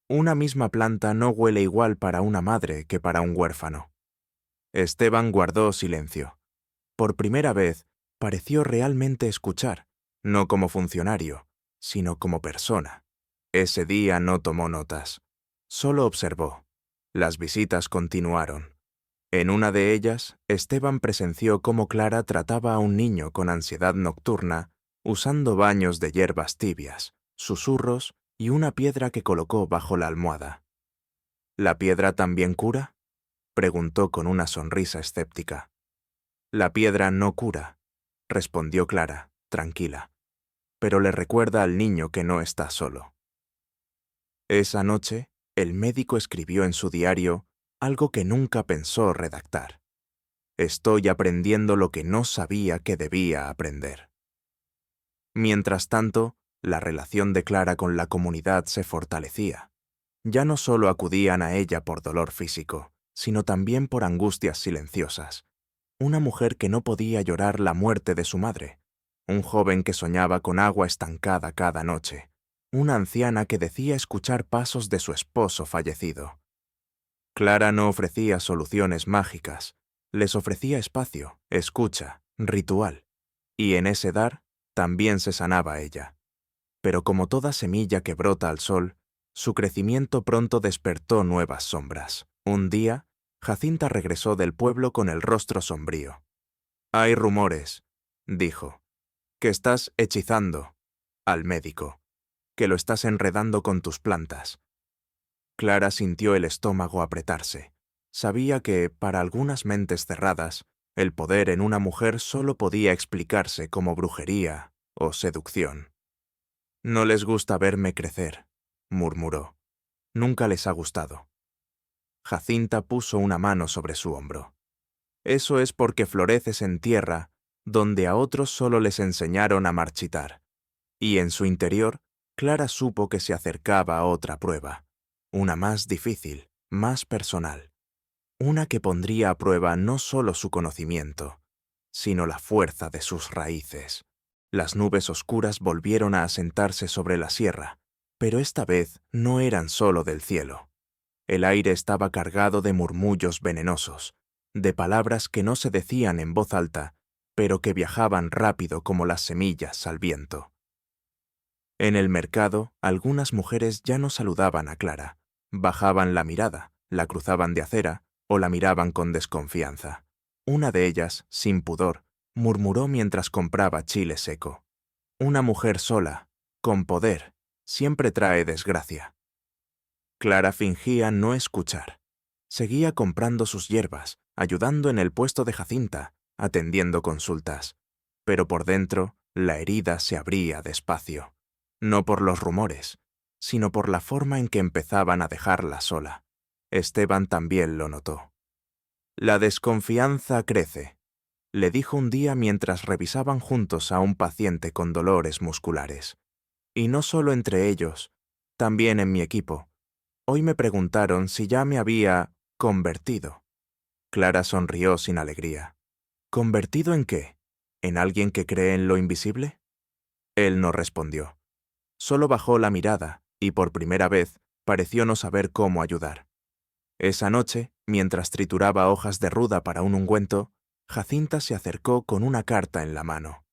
Una misma planta no huele igual para una madre que para un huérfano. Esteban guardó silencio. Por primera vez, pareció realmente escuchar, no como funcionario, sino como persona. Ese día no tomó notas, solo observó. Las visitas continuaron. En una de ellas, Esteban presenció cómo Clara trataba a un niño con ansiedad nocturna usando baños de hierbas tibias, susurros y una piedra que colocó bajo la almohada. ¿La piedra también cura?, preguntó con una sonrisa escéptica. La piedra no cura, respondió Clara, tranquila, pero le recuerda al niño que no está solo. Esa noche, el médico escribió en su diario algo que nunca pensó redactar. Estoy aprendiendo lo que no sabía que debía aprender. Mientras tanto, la relación de Clara con la comunidad se fortalecía. Ya no solo acudían a ella por dolor físico, sino también por angustias silenciosas. Una mujer que no podía llorar la muerte de su madre, un joven que soñaba con agua estancada cada noche, una anciana que decía escuchar pasos de su esposo fallecido. Clara no ofrecía soluciones mágicas, les ofrecía espacio, escucha, ritual, y en ese dar también se sanaba ella. Pero como toda semilla que brota al sol, su crecimiento pronto despertó nuevas sombras. Un día, Jacinta regresó del pueblo con el rostro sombrío. «Hay rumores», dijo, «que estás hechizando al médico, que lo estás enredando con tus plantas». Clara sintió el estómago apretarse. Sabía que, para algunas mentes cerradas, el poder en una mujer solo podía explicarse como brujería o seducción. «No les gusta verme crecer», murmuró. «Nunca les ha gustado». Jacinta puso una mano sobre su hombro. «Eso es porque floreces en tierra donde a otros solo les enseñaron a marchitar». Y en su interior, Clara supo que se acercaba a otra prueba, una más difícil, más personal, una que pondría a prueba no solo su conocimiento, sino la fuerza de sus raíces. Las nubes oscuras volvieron a asentarse sobre la sierra, pero esta vez no eran solo del cielo. El aire estaba cargado de murmullos venenosos, de palabras que no se decían en voz alta, pero que viajaban rápido como las semillas al viento. En el mercado, algunas mujeres ya no saludaban a Clara, bajaban la mirada, la cruzaban de acera o la miraban con desconfianza. Una de ellas, sin pudor, murmuró mientras compraba chile seco. Una mujer sola, con poder, siempre trae desgracia. Clara fingía no escuchar. Seguía comprando sus hierbas, ayudando en el puesto de Jacinta, atendiendo consultas. Pero por dentro, la herida se abría despacio. No por los rumores, sino por la forma en que empezaban a dejarla sola. Esteban también lo notó. La desconfianza crece, le dijo un día mientras revisaban juntos a un paciente con dolores musculares. Y no solo entre ellos, también en mi equipo. Hoy me preguntaron si ya me había convertido. Clara sonrió sin alegría. ¿Convertido en qué? ¿En alguien que cree en lo invisible? Él no respondió. Solo bajó la mirada y por primera vez pareció no saber cómo ayudar. Esa noche, mientras trituraba hojas de ruda para un ungüento, Jacinta se acercó con una carta en la mano.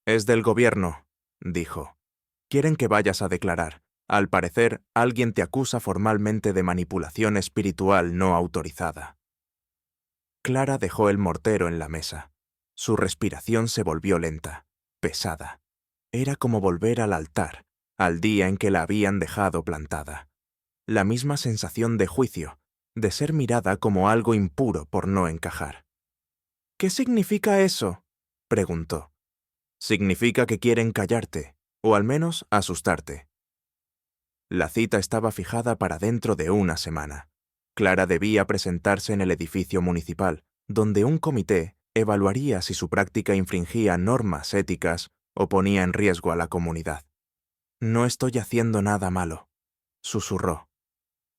«Es del gobierno», dijo. «Quieren que vayas a declarar. Al parecer, alguien te acusa formalmente de manipulación espiritual no autorizada». Clara dejó el mortero en la mesa. Su respiración se volvió lenta, pesada. Era como volver al altar, al día en que la habían dejado plantada. La misma sensación de juicio, de ser mirada como algo impuro por no encajar. «¿Qué significa eso?», preguntó. «Significa que quieren callarte, o al menos asustarte». La cita estaba fijada para dentro de una semana. Clara debía presentarse en el edificio municipal, donde un comité evaluaría si su práctica infringía normas éticas o ponía en riesgo a la comunidad. «No estoy haciendo nada malo», susurró.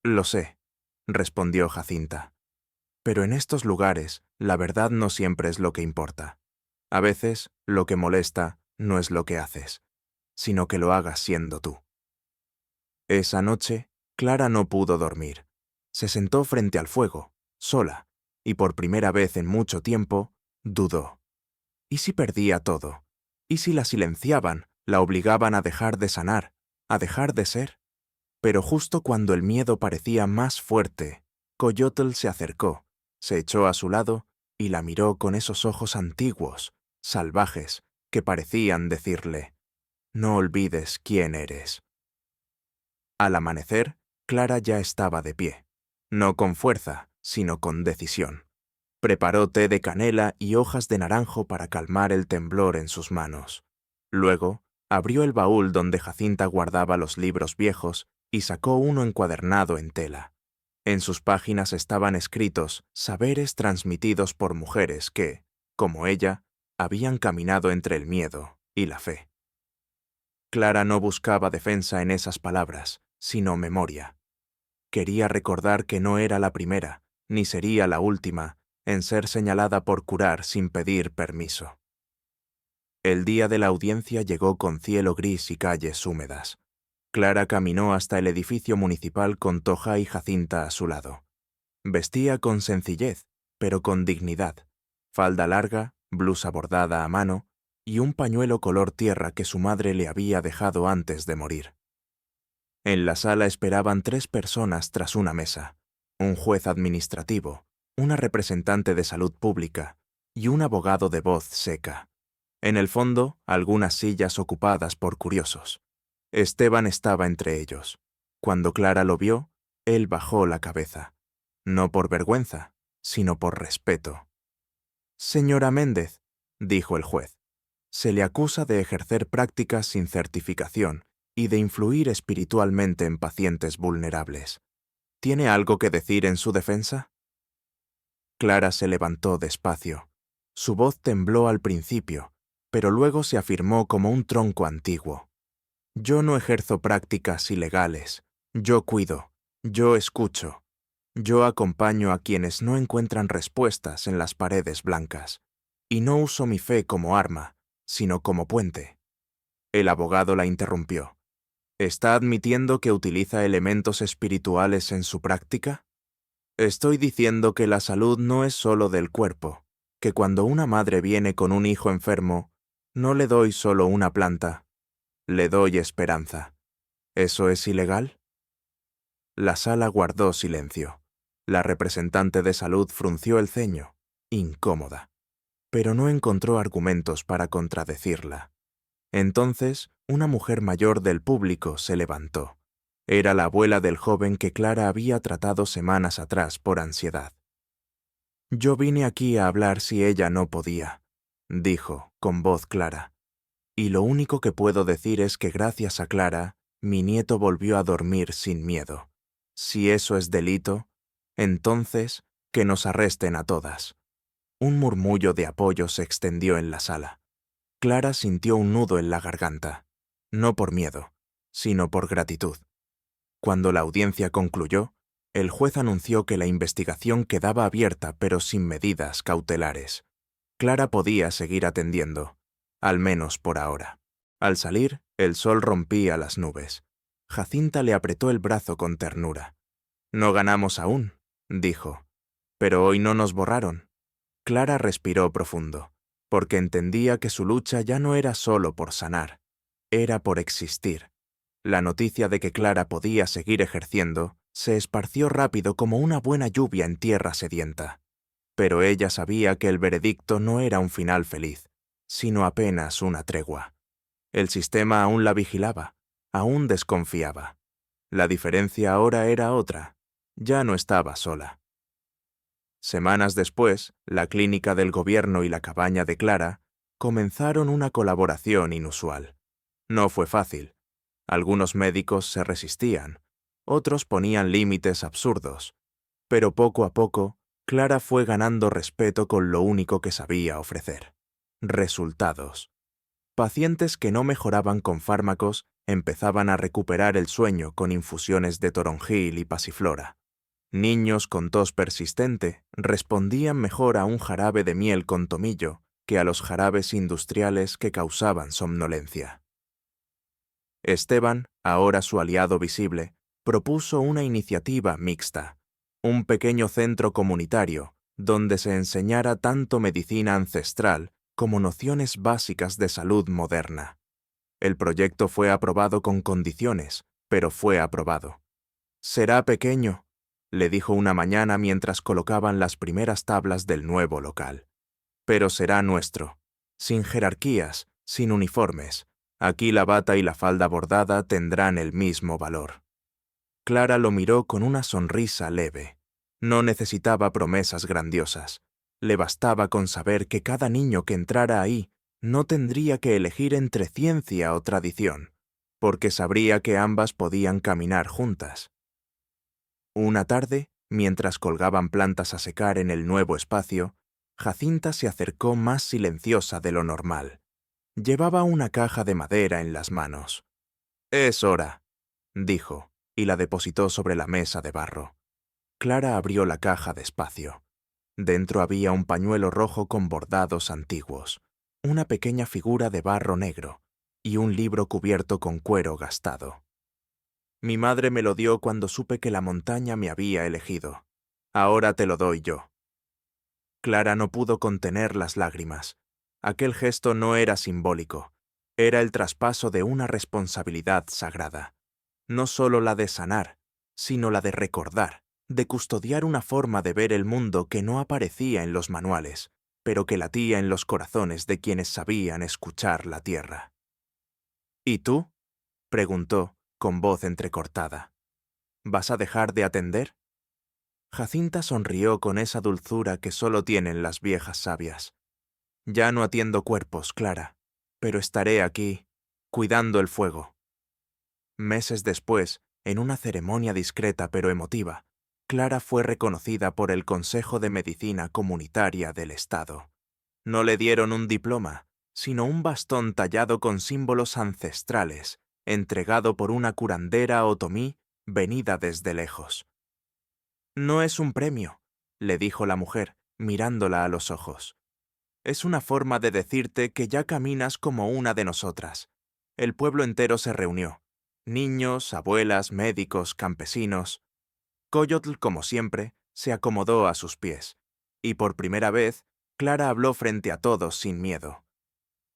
«Lo sé», respondió Jacinta. «Pero en estos lugares, la verdad no siempre es lo que importa. A veces, lo que molesta no es lo que haces, sino que lo hagas siendo tú». Esa noche, Clara no pudo dormir. Se sentó frente al fuego, sola, y por primera vez en mucho tiempo, dudó. ¿Y si perdía todo? ¿Y si la silenciaban, la obligaban a dejar de sanar, a dejar de ser? Pero justo cuando el miedo parecía más fuerte, Coyotl se acercó, se echó a su lado y la miró con esos ojos antiguos, salvajes, que parecían decirle: «No olvides quién eres». Al amanecer, Clara ya estaba de pie, no con fuerza, sino con decisión. Preparó té de canela y hojas de naranjo para calmar el temblor en sus manos. Luego, abrió el baúl donde Jacinta guardaba los libros viejos y sacó uno encuadernado en tela. En sus páginas estaban escritos saberes transmitidos por mujeres que, como ella, habían caminado entre el miedo y la fe. Clara no buscaba defensa en esas palabras, sino memoria. Quería recordar que no era la primera, ni sería la última, en ser señalada por curar sin pedir permiso. El día de la audiencia llegó con cielo gris y calles húmedas. Clara caminó hasta el edificio municipal con Toja y Jacinta a su lado. Vestía con sencillez, pero con dignidad. Falda larga, blusa bordada a mano y un pañuelo color tierra que su madre le había dejado antes de morir. En la sala esperaban 3 personas tras una mesa: un juez administrativo, una representante de salud pública y un abogado de voz seca. En el fondo, algunas sillas ocupadas por curiosos. Esteban estaba entre ellos. Cuando Clara lo vio, él bajó la cabeza. No por vergüenza, sino por respeto. «Señora Méndez», dijo el juez, «se le acusa de ejercer prácticas sin certificación y de influir espiritualmente en pacientes vulnerables. ¿Tiene algo que decir en su defensa?». Clara se levantó despacio. Su voz tembló al principio, pero luego se afirmó como un tronco antiguo. «Yo no ejerzo prácticas ilegales. Yo cuido. Yo escucho. Yo acompaño a quienes no encuentran respuestas en las paredes blancas. Y no uso mi fe como arma, sino como puente». El abogado la interrumpió. «¿Está admitiendo que utiliza elementos espirituales en su práctica?». «Estoy diciendo que la salud no es solo del cuerpo, que cuando una madre viene con un hijo enfermo, no le doy solo una planta, le doy esperanza. ¿Eso es ilegal? La sala guardó silencio. La representante de salud frunció el ceño, incómoda, pero no encontró argumentos para contradecirla. Entonces, una mujer mayor del público se levantó. Era la abuela del joven que Clara había tratado semanas atrás por ansiedad. «Yo vine aquí a hablar si ella no podía», dijo, con voz clara. «Y lo único que puedo decir es que gracias a Clara, mi nieto volvió a dormir sin miedo. Si eso es delito, entonces que nos arresten a todas». Un murmullo de apoyo se extendió en la sala. Clara sintió un nudo en la garganta, no por miedo, sino por gratitud. Cuando la audiencia concluyó, el juez anunció que la investigación quedaba abierta pero sin medidas cautelares. Clara podía seguir atendiendo, al menos por ahora. Al salir, el sol rompía las nubes. Jacinta le apretó el brazo con ternura. «No ganamos aún», dijo. «Pero hoy no nos borraron». Clara respiró profundo, porque entendía que su lucha ya no era solo por sanar, era por existir. La noticia de que Clara podía seguir ejerciendo se esparció rápido como una buena lluvia en tierra sedienta. Pero ella sabía que el veredicto no era un final feliz, sino apenas una tregua. El sistema aún la vigilaba, aún desconfiaba. La diferencia ahora era otra. Ya no estaba sola. Semanas después, la clínica del gobierno y la cabaña de Clara comenzaron una colaboración inusual. No fue fácil. Algunos médicos se resistían, otros ponían límites absurdos, pero poco a poco, Clara fue ganando respeto con lo único que sabía ofrecer: resultados. Pacientes que no mejoraban con fármacos empezaban a recuperar el sueño con infusiones de toronjil y pasiflora. Niños con tos persistente respondían mejor a un jarabe de miel con tomillo que a los jarabes industriales que causaban somnolencia. Esteban, ahora su aliado visible, propuso una iniciativa mixta, un pequeño centro comunitario donde se enseñara tanto medicina ancestral como nociones básicas de salud moderna. El proyecto fue aprobado con condiciones, pero fue aprobado. «Será pequeño», le dijo una mañana mientras colocaban las primeras tablas del nuevo local. «Pero será nuestro, sin jerarquías, sin uniformes. Aquí la bata y la falda bordada tendrán el mismo valor». Clara lo miró con una sonrisa leve. No necesitaba promesas grandiosas. Le bastaba con saber que cada niño que entrara ahí no tendría que elegir entre ciencia o tradición, porque sabría que ambas podían caminar juntas. Una tarde, mientras colgaban plantas a secar en el nuevo espacio, Jacinta se acercó más silenciosa de lo normal. Llevaba una caja de madera en las manos. «Es hora», dijo, y la depositó sobre la mesa de barro. Clara abrió la caja despacio. Dentro había un pañuelo rojo con bordados antiguos, una pequeña figura de barro negro y un libro cubierto con cuero gastado. «Mi madre me lo dio cuando supe que la montaña me había elegido. Ahora te lo doy yo». Clara no pudo contener las lágrimas. Aquel gesto no era simbólico, era el traspaso de una responsabilidad sagrada. No solo la de sanar, sino la de recordar, de custodiar una forma de ver el mundo que no aparecía en los manuales, pero que latía en los corazones de quienes sabían escuchar la tierra. «¿Y tú?», preguntó, con voz entrecortada. «¿Vas a dejar de atender?». Jacinta sonrió con esa dulzura que solo tienen las viejas sabias. «Ya no atiendo cuerpos, Clara, pero estaré aquí, cuidando el fuego». Meses después, en una ceremonia discreta pero emotiva, Clara fue reconocida por el Consejo de Medicina Comunitaria del Estado. No le dieron un diploma, sino un bastón tallado con símbolos ancestrales, entregado por una curandera otomí venida desde lejos. «No es un premio», le dijo la mujer, mirándola a los ojos. «Es una forma de decirte que ya caminas como una de nosotras». El pueblo entero se reunió. Niños, abuelas, médicos, campesinos. Coyotl, como siempre, se acomodó a sus pies, y por primera vez, Clara habló frente a todos sin miedo.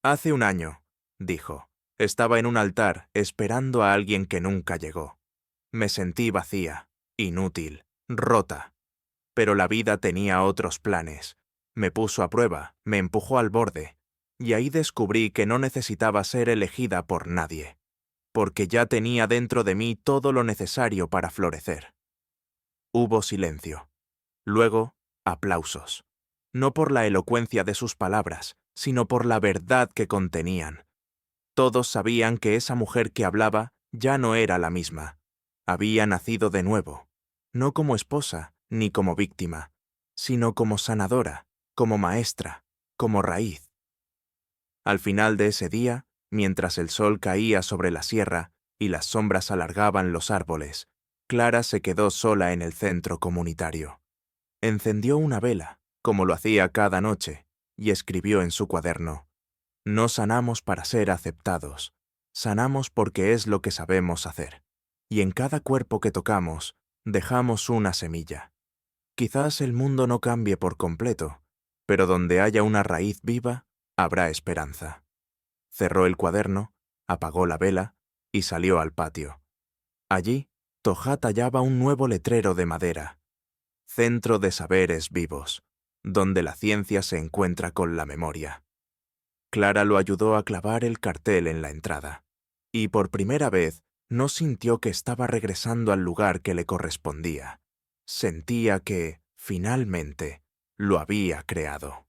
Hace un año, dijo, estaba en un altar esperando a alguien que nunca llegó. Me sentí vacía, inútil, rota. Pero la vida tenía otros planes. Me puso a prueba, me empujó al borde, y ahí descubrí que no necesitaba ser elegida por nadie, porque ya tenía dentro de mí todo lo necesario para florecer. Hubo silencio. Luego, aplausos. No por la elocuencia de sus palabras, sino por la verdad que contenían. Todos sabían que esa mujer que hablaba ya no era la misma. Había nacido de nuevo, no como esposa ni como víctima, sino como sanadora, como maestra, como raíz. Al final de ese día, mientras el sol caía sobre la sierra y las sombras alargaban los árboles, Clara se quedó sola en el centro comunitario. Encendió una vela, como lo hacía cada noche, y escribió en su cuaderno: no sanamos para ser aceptados, sanamos porque es lo que sabemos hacer. Y en cada cuerpo que tocamos, dejamos una semilla. Quizás el mundo no cambie por completo, pero donde haya una raíz viva, habrá esperanza. Cerró el cuaderno, apagó la vela y salió al patio. Allí, Tojá tallaba un nuevo letrero de madera: Centro de Saberes Vivos, donde la ciencia se encuentra con la memoria. Clara lo ayudó a clavar el cartel en la entrada, y por primera vez no sintió que estaba regresando al lugar que le correspondía. Sentía que, finalmente, lo había creado.